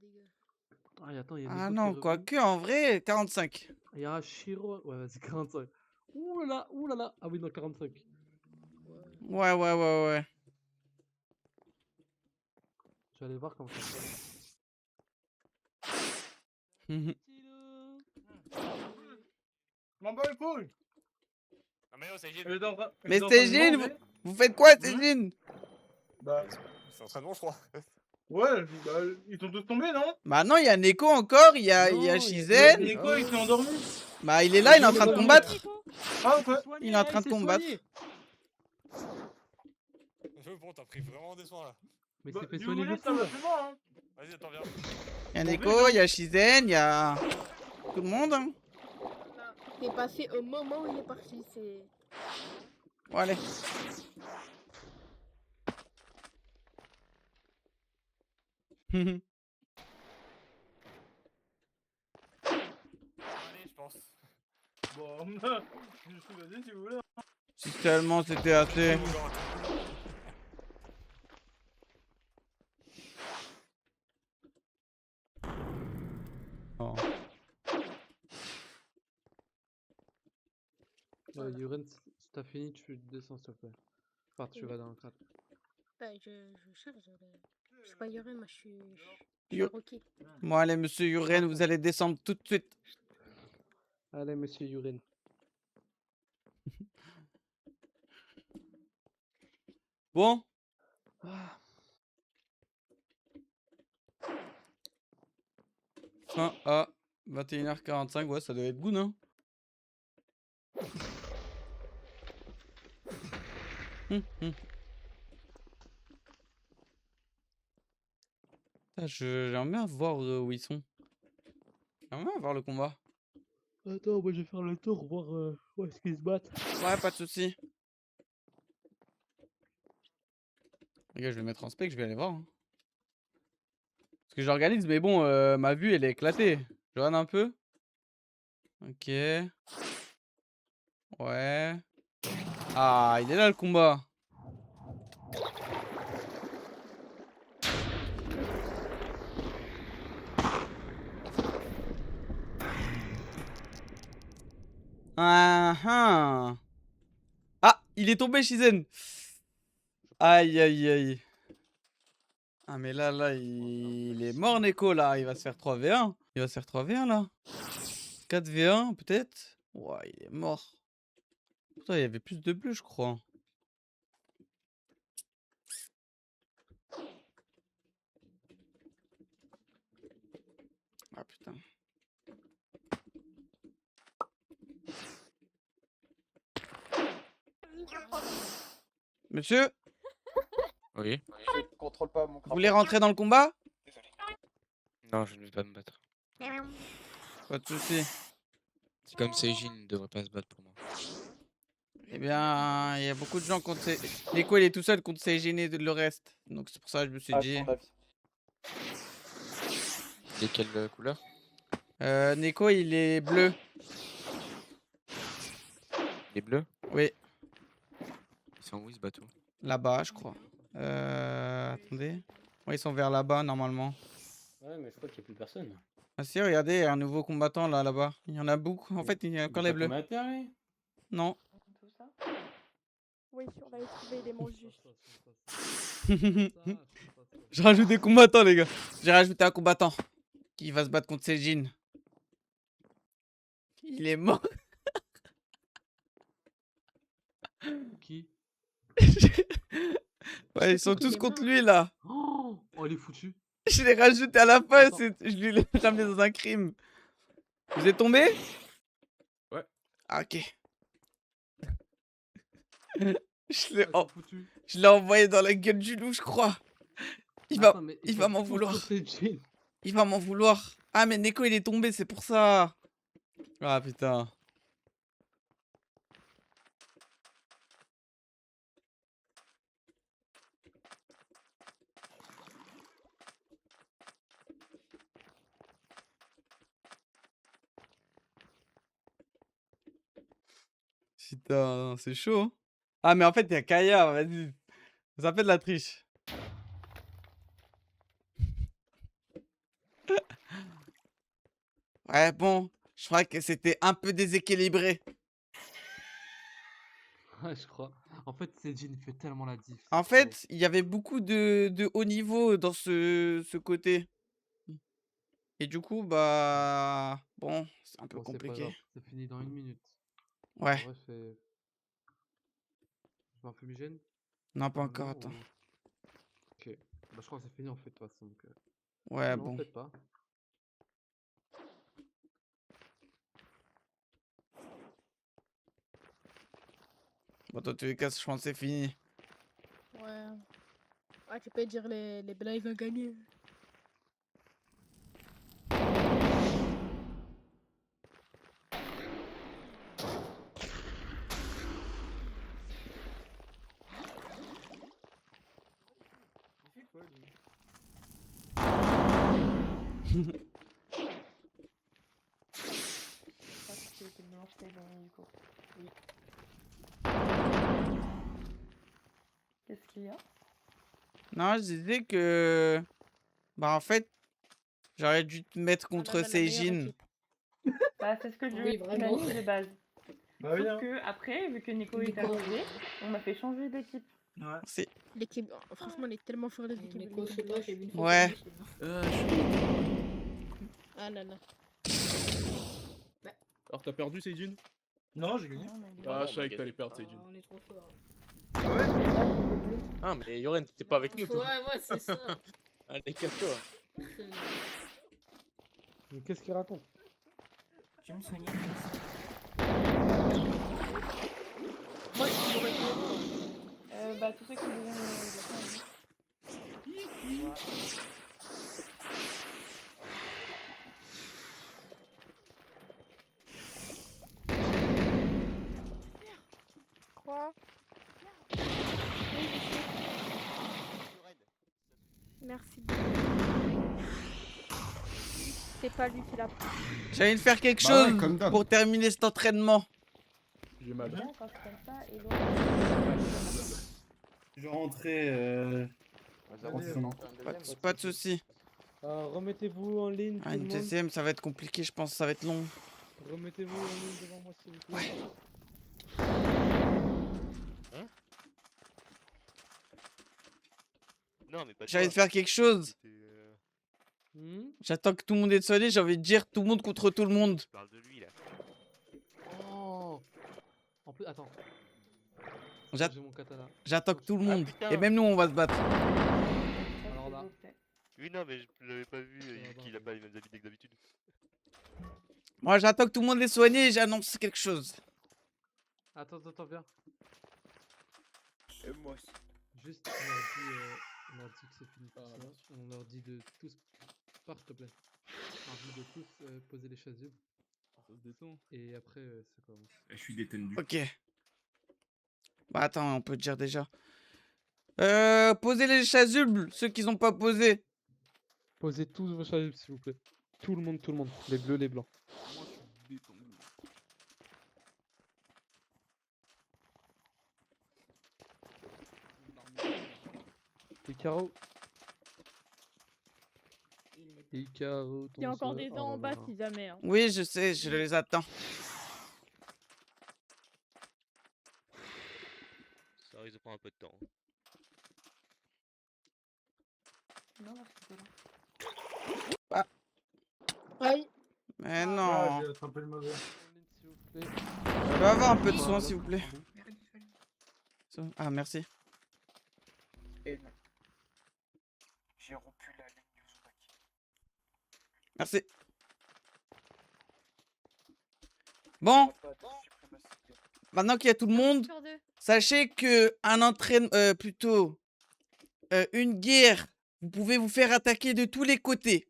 Ah, et attends, il y a Ah Neko qui est non, revenu. quoique, en vrai, 45. Il y a Shiro. Ouais, vas-y, 45. Ouh là là. Ah oui, non, 45. Ouais. Je vais aller voir comment ça se passe. M'en bats les couilles. Non mais oh, c'est Gilles. Mais Sejin, vous faites quoi, Sejin? Bah, C'est entraînement, je crois. ouais, bah, ils sont tous tombés, non? Bah non, il y a Neko encore, il y a Shizen. Neko, il s'est endormi. Bah il est là, il est en train de combattre. Ah, ok. Il est en train de combattre. Bon, t'as pris vraiment des soins là. Mais Bah, c'est fait si soigner vous de voulez, ça fou va, là. c'est bon, hein. Vas-y, attends, viens. Il y a Neko, il y a Shizen, il y a tout le monde. Hein. T'es passé au moment où il est parti, c'est... Bon, allez. Allez, je pense. Bon, vas-y si vous voulez. Si seulement c'était assez. Oh. Yuren, si t'as fini, tu descends s'il te plaît. Enfin, tu vas dans le crâne. Bah, je cherche. Je suis pas Yoren, moi je suis Yo- Rocky. Bon, allez, monsieur Yuren, vous allez descendre tout de suite. Allez, monsieur Yuren. Bon. Fin à 21h45, ouais, ça doit être good, hein. J'aimerais bien voir où ils sont. J'aimerais bien voir le combat. Attends, moi je vais faire le tour, voir où est-ce qu'ils se battent. Ouais, pas de soucis. Les gars, je vais mettre en spec, je vais aller voir. Hein. Parce que j'organise, mais bon, ma vue, elle est éclatée. Je regarde un peu. Ok. Ouais. Ah, il est là le combat. Ah, il est tombé, Shizen. Aïe, aïe, aïe. Ah, mais là, il est mort, Neko, là. Il va se faire 3v1. Il va se faire 3v1, là. 4v1, peut-être. Ouais, il est mort. Pourtant, il y avait plus de bleu, je crois. Ah, putain. Monsieur, Oui. Je contrôle pas mon vous voulez rentrer dans le combat? Non, je ne vais pas me battre. Pas de soucis. C'est comme Seijin ne devrait pas se battre pour moi. Eh bien, il y a beaucoup de gens contre Neko, il est tout seul contre Seijin et le reste. Donc c'est pour ça que je me suis À dit. ton avis. Il est quelle couleur? Neko, il est bleu. Il est bleu? Oui. Ils sont où, ils se battent où? Là-bas, je crois. Attendez. Ouais, ils sont vers là-bas, normalement. Ouais, mais je crois qu'il n'y a plus personne. Ah si, regardez, il y a un nouveau combattant là-bas. Il y en a beaucoup. En fait, il y a encore les bleus. Non. Oui, on avait trouvé les mots justes. Je rajoute des combattants, les gars. J'ai rajouté un combattant qui va se battre contre Seijin. Il est mort. Qui? Ouais, ils sont tous contre lui là. Oh, il est foutu. Je l'ai rajouté à la fin, je lui l'ai ramené dans un crime. Vous êtes tombé? Ouais. Ah, ok. Je l'ai envoyé dans la gueule du loup, je crois. Il va m'en vouloir. Il va m'en vouloir. Ah, mais Neko, il est tombé, c'est pour ça. Ah, putain. Putain, c'est chaud, hein. Ah, mais en fait, il y a Kaya, vas-y. Ça fait de la triche. Ouais, bon, je crois que c'était un peu déséquilibré. Ouais, je crois. En fait, Seijin fait tellement la diff. En fait, il y avait beaucoup de haut niveau dans ce côté. Et du coup, bah... Bon, c'est un peu Bon, c'est pas compliqué. grave, c'est fini dans 1 minute. Ouais. En vrai, je fais un fumigène? Non, pas Un encore, mur attends. Ok. Bah, je crois que c'est fini en fait, de toute façon. Donc, Ouais, non, bon. peut-être pas. Bon, dans tous les cas, je pense que c'est fini. Ouais. Ouais, tu peux dire les blancs ils ont gagné. Qu'est-ce qu'il y a? Non, je disais que... Bah, en fait, j'aurais dû te mettre contre Seijin. Bah, c'est ce que je Oui, vraiment. imagine de base. Bah oui, Sauf hein. que après, vu que Nico est arrivé, on m'a fait changer d'équipe. C'est... L'équipe, franchement, on est tellement fort les équipes. Nico, c'est moi, j'ai vu une photo. Ouais. Ah là là. Alors t'as perdu Seijin? Non, j'ai gagné. Ah, je savais que t'allais perdre Seijin. On est trop fort. Ah, mais Yoren, t'étais pas avec nous, toi. Ouais, c'est ça. Allez, casse-toi. Mais qu'est-ce qu'il raconte? Je vais me soigner. Moi, je pourrais bah, tous ceux qui deviennent Quoi? Merci. C'est pas lui qui l'a pris. J'allais de faire quelque Bah ouais, chose comme d'hab. pour terminer cet entraînement. J'ai mal. quand c'est comme ça, et Je rentrais. Concernant. Pas de soucis. Remettez-vous en ligne. Ah, tout une le monde. deuxième, ça va être compliqué, je pense, ça va être long. Remettez-vous en ligne devant moi, s'il vous plaît. Non, mais pas J'allais de faire quelque chose. J'attends que tout le monde est soigné, j'ai envie de dire tout le monde contre tout le monde. Je parle de lui là. Oh. En plus, attends. J'at- J'ai mon katana. J'attends que tout le monde. putain. Et même nous, on va se battre. Alors là. Oui, non, mais je l'avais pas vu, il a pas les mêmes habitudes que d'habitude. Moi, j'attends que tout le monde est soigné et j'annonce quelque chose. Attends, viens. Et moi aussi. Juste, on leur dit que c'est fini. On leur dit de tous. Pars, s'il te plaît. On leur dit de tous poser les chasubles. Ça se détend. Et après, ça commence. Je suis détendu. Ok. Bah attends, on peut dire déjà. Posez les chasubles, ceux qui n'ont pas posé. Posez tous vos chasubles, s'il vous plaît. Tout le monde. Les bleus, les blancs. Moi, je suis détendu. Les carreaux. Les carreaux. Il y a encore des Oh gens en là bas là. si jamais. Hein. Oui, je sais, je les attends. Ça risque de prendre un peu de temps. Non, parce que là. Ah. Aïe. Mais Ah, non. j'ai attrapé le mauvais. Je peux avoir un peu de soin, s'il vous plaît. Ah, merci. Et non. J'ai rompu la ligne Uzumaki. Merci. Bon. Maintenant qu'il y a tout le monde, sachez que un entraînement, plutôt une guerre, vous pouvez vous faire attaquer de tous les côtés.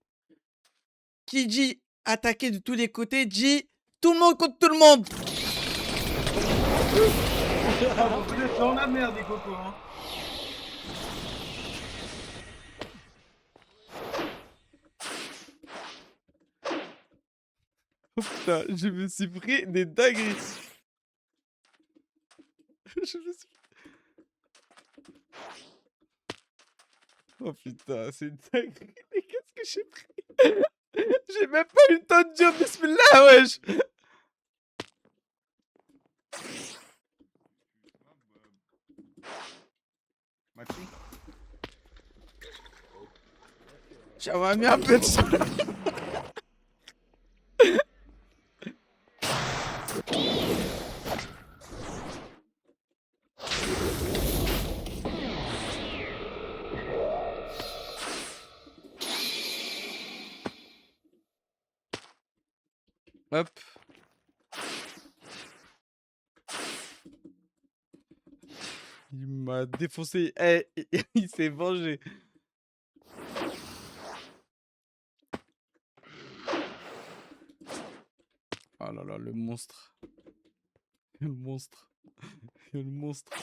Qui dit attaquer de tous les côtés dit tout le monde contre tout le monde. Vous êtes dans la merde, les cocos, hein. Oh putain, je me suis pris des dingueries. Je me suis... Oh putain, c'est une dinguerie. Mais qu'est-ce que j'ai pris? J'ai même pas eu le temps de dire bismillah, wesh. J'avais mis un peu de sang. Hop. Il m'a défoncé. Eh, il s'est vengé. Oh là là, le monstre. Le monstre. Le monstre.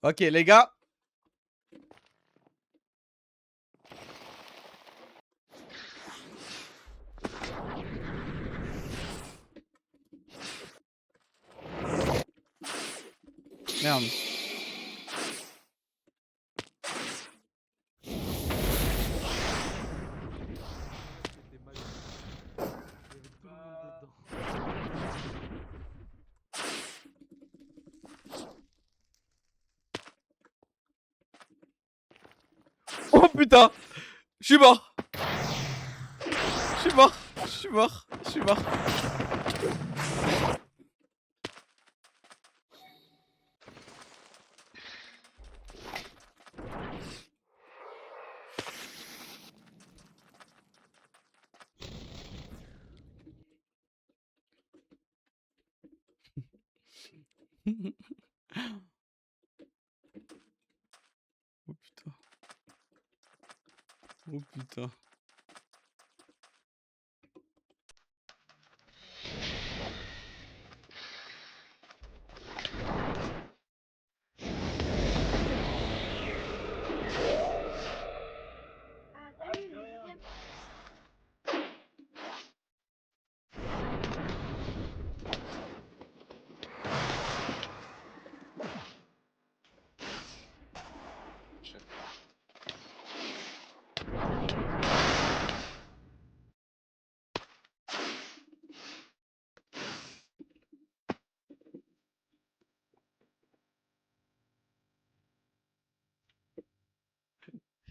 Ok, les gars. Merde. Oh putain! Je suis mort! Je suis mort! Je suis mort! Je suis mort! Oh putain. Oh putain.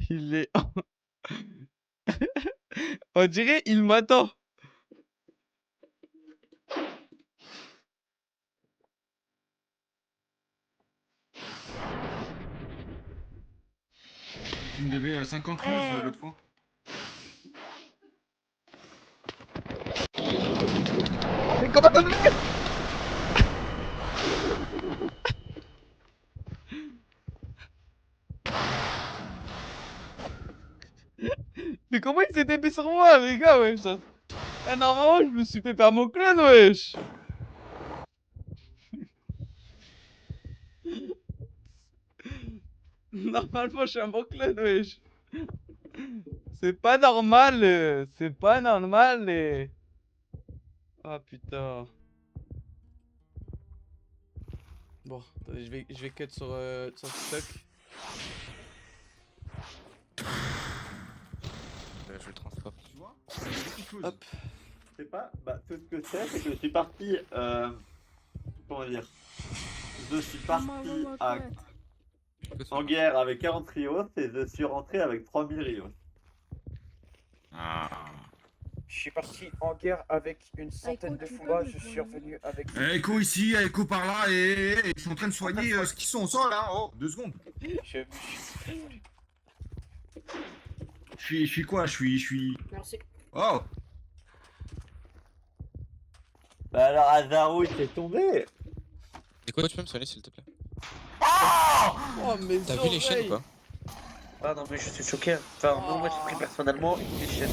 Il est... On dirait il m'attend. Tu me devais 50 roses l'autre fois. Mais comment t'as fait? Mais comment il s'est TP sur moi, les gars, wesh? Ah, normalement, je me suis fait par mon clone, wesh. Normalement, je suis un bon clone, wesh. C'est pas normal, c'est pas normal, les... Ah, putain. Bon, attendez, je vais cut sur stock. Je le transporte. Tu vois? Hop. Je sais pas, bah tout ce que c'est que je suis parti, comment dire, je suis parti en guerre avec 40 rios et je suis rentré avec 3000 rios. Ah. Je suis parti en guerre avec une centaine de Fumba, je suis revenu avec... Echo ici, Echo par là, et ils sont en train de soigner ce qu'ils sont au sol, hein. Oh, 2 secondes. Je suis quoi? Je suis... Merci. Oh. Bah alors Azarou il s'est tombé. Et quoi, tu peux me soigner s'il te plaît? Oh, mais t'as vu les chaînes ou pas? Ah non mais je suis choqué. Enfin non, moi j'ai pris personnellement les chaînes.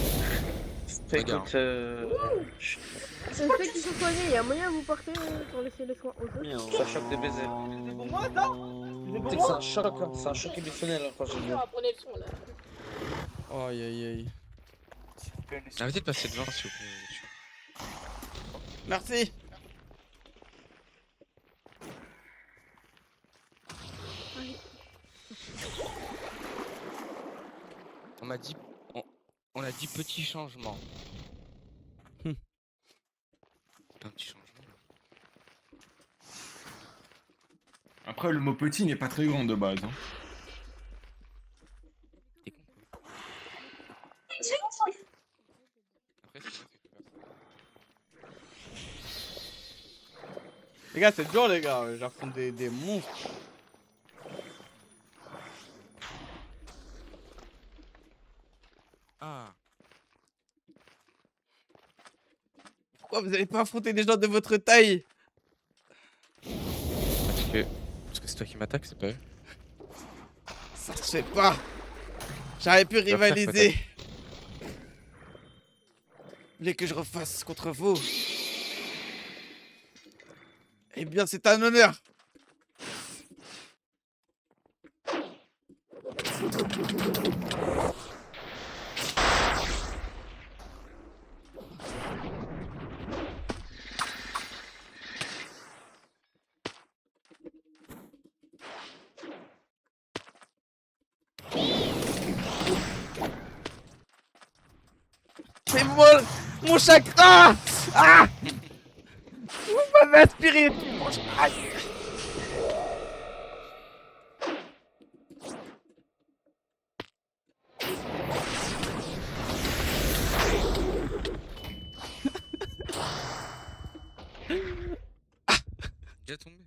Écoute, C'est le fait qu'ils sont soignés, il y a moyen de vous porter pour laisser les soins aux autres. ça choque des baisers. C'est pour moi ça? C'est que c'est un choc, hein. C'est un choc émotionnel hein, quand j'ai vu. Prenez le son là. Aïe aïe aïe. Arrêtez de passer devant s'il vous plaît. Merci. On m'a dit... On a dit petit changement. C'est pas un petit changement. Après, le mot petit n'est pas très grand de base. Hein. Les gars, c'est dur, les gars. J'affronte des monstres. Ah. Pourquoi vous n'allez pas affronter des gens de votre taille? Parce que c'est toi qui m'attaques, c'est pas eux. Ça se fait pas. J'aurais pu Tu vas faire, rivaliser. Vous voulez que je refasse contre vous? Eh bien, c'est un honneur. C'est mon chakra. Ah! Vous m'avez aspiré tout mon chakra. Il est tombé.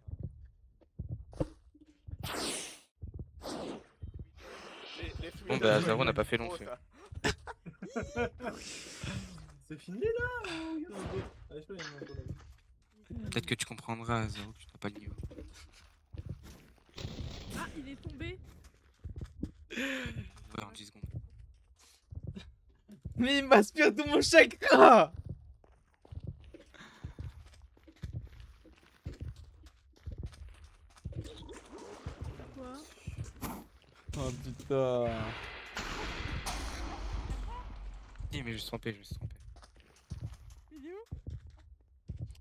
Bon bah Zaro n'a pas fait long feu. C'est fini là ou il y en a d'autres? Ah, je sais pas, il y en a d'autres. Peut-être que tu comprendras Zaro que tu n'as pas le niveau. Ah, il est tombé. Ouais, en 10 secondes. Mais il m'aspire tout mon chakra. Quoi? Oh putain. Oui, mais je me suis trompé, Il est où?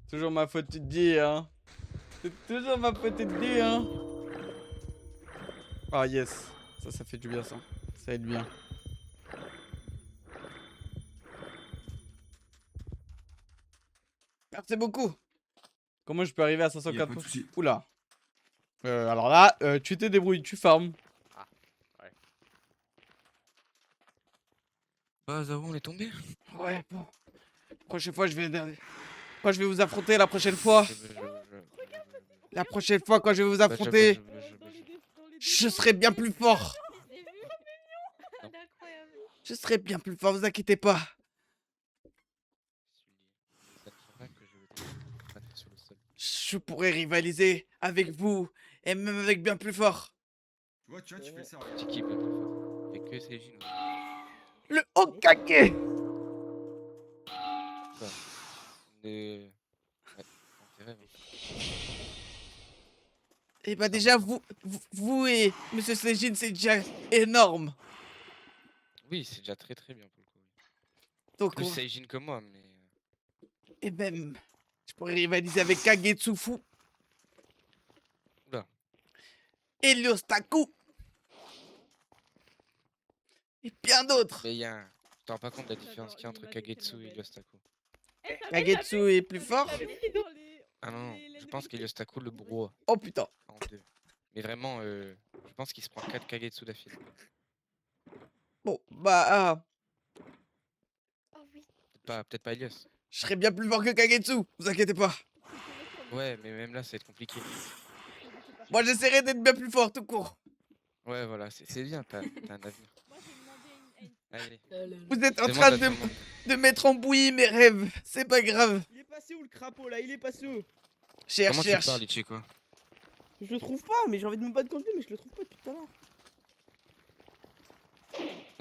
Toujours ma faute, tu te dis, hein. C'est toujours ma faute, tu te dis, hein. Ah yes. Ça fait du bien, ça. Ça aide bien. Merci beaucoup. Comment je peux arriver à 504 pas de souci. Oula. Alors là, tu te débrouilles, tu farmes. Ah, ouais. Bah Zaro, on est tombé. Ouais, bon. Prochaine fois, je vais... Quand je vais vous affronter la prochaine fois... La prochaine fois, quand je vais vous affronter... Je serai bien plus fort. Je serai bien plus fort, vous inquiétez pas. Je pourrais rivaliser avec vous et même avec bien plus fort. Tu vois, tu fais ça. regarde. C'est qui bien plus fort? Y'a que Seijin. Le Hokage. Quoi? Ouais, on dirait, Et bah déjà, vous et Monsieur Seijin, c'est déjà énorme. Oui, c'est déjà très très bien pour le coup. Donc, Plus Seijin que moi, mais. et même, je pourrais rivaliser avec Kagetsufu. Oula. Helios Taku. Et bien d'autres. Mais y'a un. Tu te rends pas compte de la différence qu'il y a entre Kagetsu et Yostaku? Kagetsu est plus fort. Ah non, je pense qu'Yostaku le broie. Oh putain. En deux. Mais vraiment, je pense qu'il se prend 4 Kagetsu d'affilée. Bon, bah... Peut-être pas Elios. je serai bien plus fort que Kagetsu, vous inquiétez pas. Ouais, mais même là, ça va être compliqué. Moi, j'essaierai d'être bien plus fort tout court. Ouais, voilà, c'est bien, t'as un avenir. Allez. Vous êtes en train de mettre en bouillie mes rêves. C'est pas grave. Il est passé où le crapaud là? Il est passé où? Cherche, Comment cherche. tu parles, Ichiko? Je le trouve pas, mais j'ai envie de me battre contre lui, mais je le trouve pas depuis tout à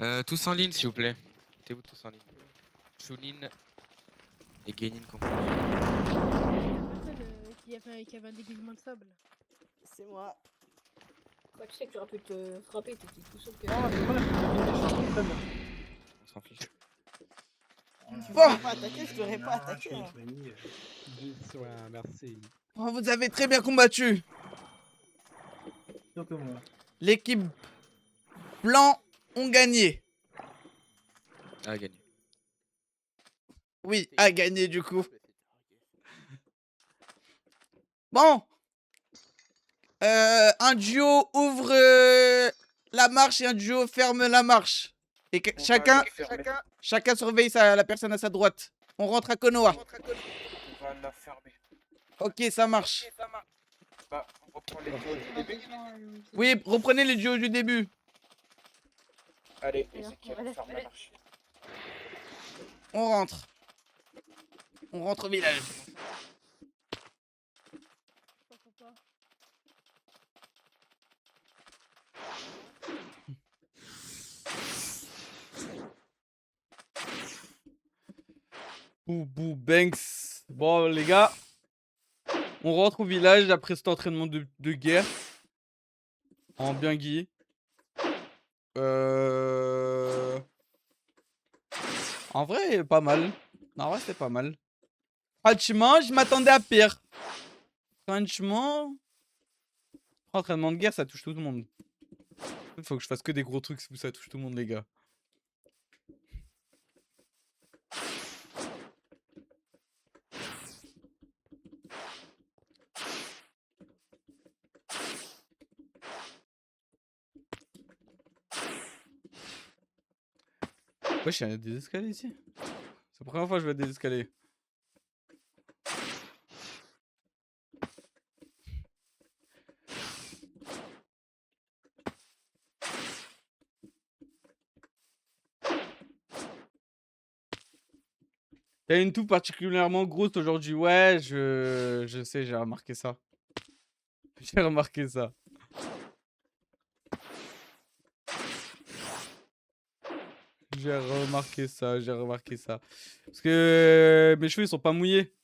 l'heure. Tous en ligne, s'il vous plaît. T'es où tous en ligne? Chunin et Genin compris. Qui avait un déguisement de sable. C'est moi. Bah, tu sais que tu aurais pu te frapper, t'étais tout seul que. On s'en fiche. Tu m'aurais pas attaqué, je t'aurais pas attaqué. Hein. Merci. Oh, vous avez très bien combattu. Surtout moi. L'équipe blanc ont gagné. Ah, gagné. Oui, a gagné du coup. Bon. Un duo ouvre la marche et un duo ferme la marche. Et chacun surveille la personne à sa droite. On rentre à Konoha. On va la fermer. Ok, ça marche. Bah, on reprend les duos du début. Oui, reprenez les duos du début. Allez, Ezekiel, ferme la marche. On rentre. On rentre au village. Bou Banks. Bon les gars, on rentre au village après cet entraînement de guerre. En bien guy. En vrai, pas mal. En vrai, c'est pas mal. Franchement, je m'attendais à pire. Franchement, entraînement de guerre, ça touche tout le monde. Il faut que je fasse que des gros trucs où ça touche tout le monde, les gars. Wesh, il y a des escaliers ici. C'est la première fois que je vois des escaliers. T'as une toux particulièrement grosse aujourd'hui. Ouais, je sais, j'ai remarqué ça. J'ai remarqué ça. J'ai remarqué ça, j'ai remarqué ça. Parce que mes cheveux ils sont pas mouillés.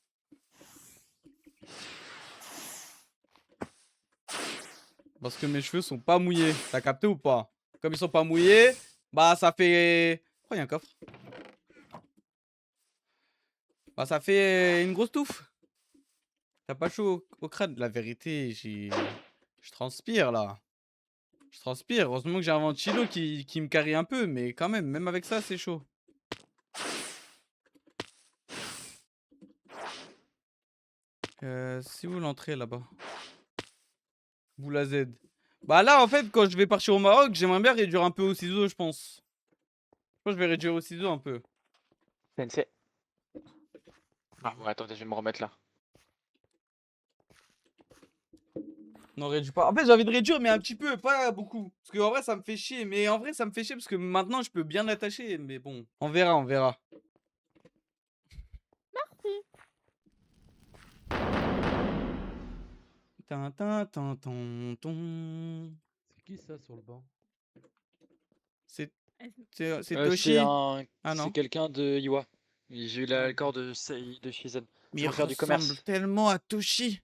Parce que mes cheveux sont pas mouillés. T'as capté ou pas? Comme ils sont pas mouillés, bah ça fait... Oh, il y a un coffre. Bah ça fait une grosse touffe. T'as pas chaud au crâne? La vérité, je transpire là. Je transpire. Heureusement que j'ai un ventilo qui me carie un peu, mais quand même avec ça, c'est chaud. C'est où l'entrée là-bas? Boula Z. Bah là, en fait, quand je vais partir au Maroc, j'aimerais bien réduire un peu au ciseau, je pense. Je pense que je vais réduire au ciseau un peu. Sensei. Ah ouais, attendez, je vais me remettre là. Non, réduis pas. En fait, j'ai envie de réduire, mais un petit peu, pas beaucoup. Parce que en vrai, ça me fait chier. Mais en vrai, ça me fait chier parce que maintenant, je peux bien l'attacher. Mais bon, on verra, on verra. Merci. C'est qui ça sur le banc? C'est C'est Toshi. un... Ah non. C'est quelqu'un de Iwa. J'ai eu l'accord de Shizen. Mais C'est il pour faire du ressemble commerce. tellement à Toshi.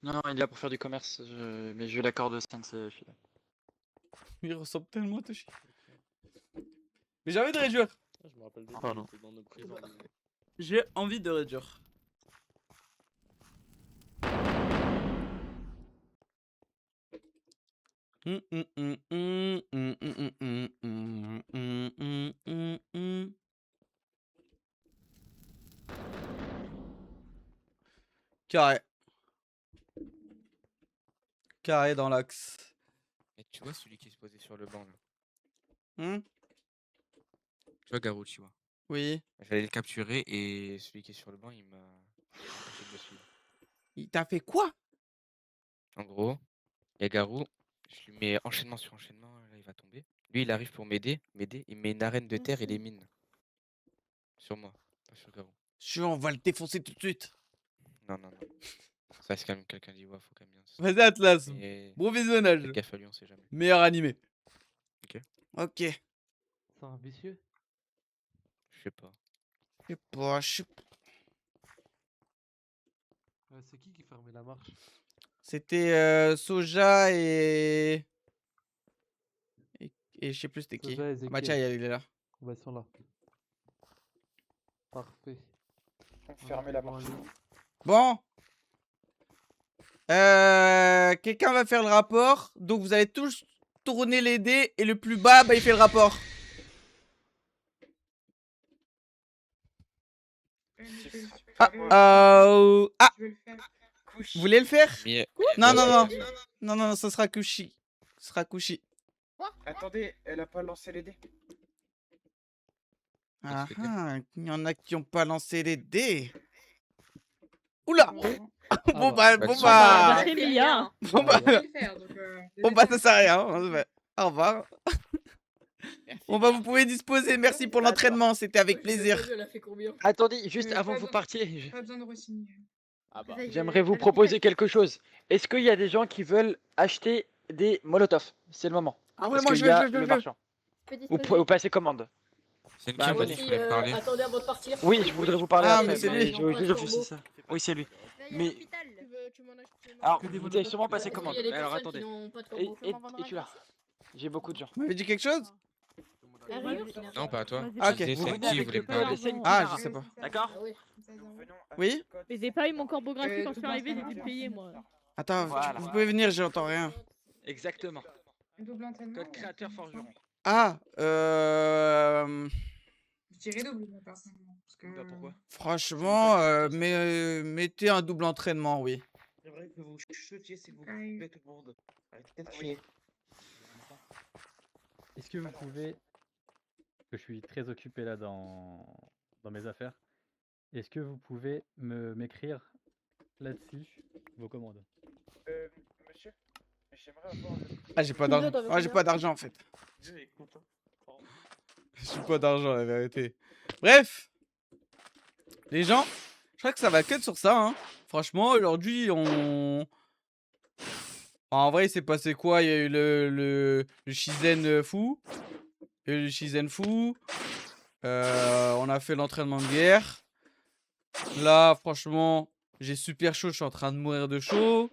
Non, non, il est là pour faire du commerce. Mais j'ai eu l'accord de Sensei Shizen. Il ressemble tellement à Toshi. Mais j'ai envie de réduire. Je me rappelle de Pardon. dans nos présents. J'ai envie de réduire. Carré. Carré dans l'axe. Mais tu vois celui qui est posé sur le banc là. Hmm. Tu vois Garou, tu vois. Oui. J'allais le capturer et celui qui est sur le banc, il m'a empêché de le suivre. Il t'a fait quoi? En gros, il y a Garou, je lui mets enchaînement sur enchaînement, là il va tomber. Lui il arrive pour m'aider, il met une arène de terre et des mines. Sur moi, pas sur Garou. On va le défoncer tout de suite. Non, non, non. Ça c'est quand même quelqu'un dit, ouais, faut quand même bien. Vas-y Atlas, Et bon visionnage. faites gaffe à lui, on sait jamais. Meilleur animé. Ok. Ok. C'est un vicieux? Je sais pas. Je sais pas. C'est qui fermait la marche? C'était Soja et je sais plus c'était qui. Soja et Ah bah Ezekiel. tiens, il est là. Bah, ils sont là. Parfait. Fermez la marche. Bon. Quelqu'un va faire le rapport. Donc vous allez tous tourner les dés et le plus bas, bah il fait le rapport. Ah, vous voulez le faire? Non, non, non. Non, non, ce sera Kushi. Ce sera Kushi. Attendez, elle a pas lancé les dés. Ah ah, il y en a qui ont pas lancé les dés. Oula! Bon bah, bon bah. Bon bah, bon bah, ça sert à rien. Au revoir. Bon bah, vous pouvez disposer. Merci pour l'entraînement. C'était avec plaisir. Attendez, juste avant que vous partiez, Pas besoin de re-signer. j'aimerais vous proposer quelque chose. Est-ce qu'il y a des gens qui veulent acheter des Molotov? C'est le moment. Ah ouais, Parce moi qu'il je y a veux, le marchand. Vous passez commande. C'est une Bah, qui vas-y. vous voulez me parler? Attendez avant de partir. Oui, je voudrais vous parler Ah, après, mais c'est lui. j'ai réfléchi ça. Oui, c'est lui. Mais alors, vous allez sûrement passer commande. Il y a des Alors personnes qui attendez. n'ont pas de Et, corbeau. et tu là. J'ai beaucoup de gens. Vous m'avez dit quelque chose? Non, pas à toi. Ah, ok. Je disais, c'est qui voulait me parler? Ah, je sais pas. D'accord? Oui? Mais j'ai pas eu mon corbeau gratuit quand je suis arrivé, j'ai dû payer moi. Attends, Voilà. vous pouvez venir, j'entends rien. Exactement. Double entraînement. Code créateur forgeron. Ah, Je dirais double, moi, personnellement. Parce que... pourquoi? franchement, mettez un double entraînement, oui. J'aimerais que vous chuchotiez s'il vous Aïe. plaît tout le monde. Arrêtez de crier. Est-ce que vous pouvez, parce que je suis très occupé là dans mes affaires, est-ce que vous pouvez m'écrire là-dessus vos commandes? Monsieur, j'aimerais avoir le... Ah, j'ai pas d'argent. Ah, j'ai pas d'argent en fait. J'ai pas d'argent, la vérité. Bref, les gens, je crois que ça va que sur ça. Hein. Franchement, aujourd'hui, en vrai, il s'est passé quoi? Il y a eu le Shizen fou. Il y a eu le Shizen fou. On a fait l'entraînement de guerre. Là, franchement, j'ai super chaud. Je suis en train de mourir de chaud.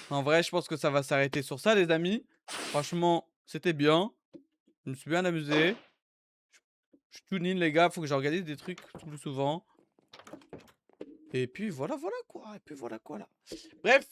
En vrai, je pense que ça va s'arrêter sur ça, les amis. Franchement, c'était bien. Je me suis bien amusé. Je tune in, les gars. Faut que j'organise des trucs plus souvent. Et puis voilà quoi. Et puis voilà quoi là. Bref.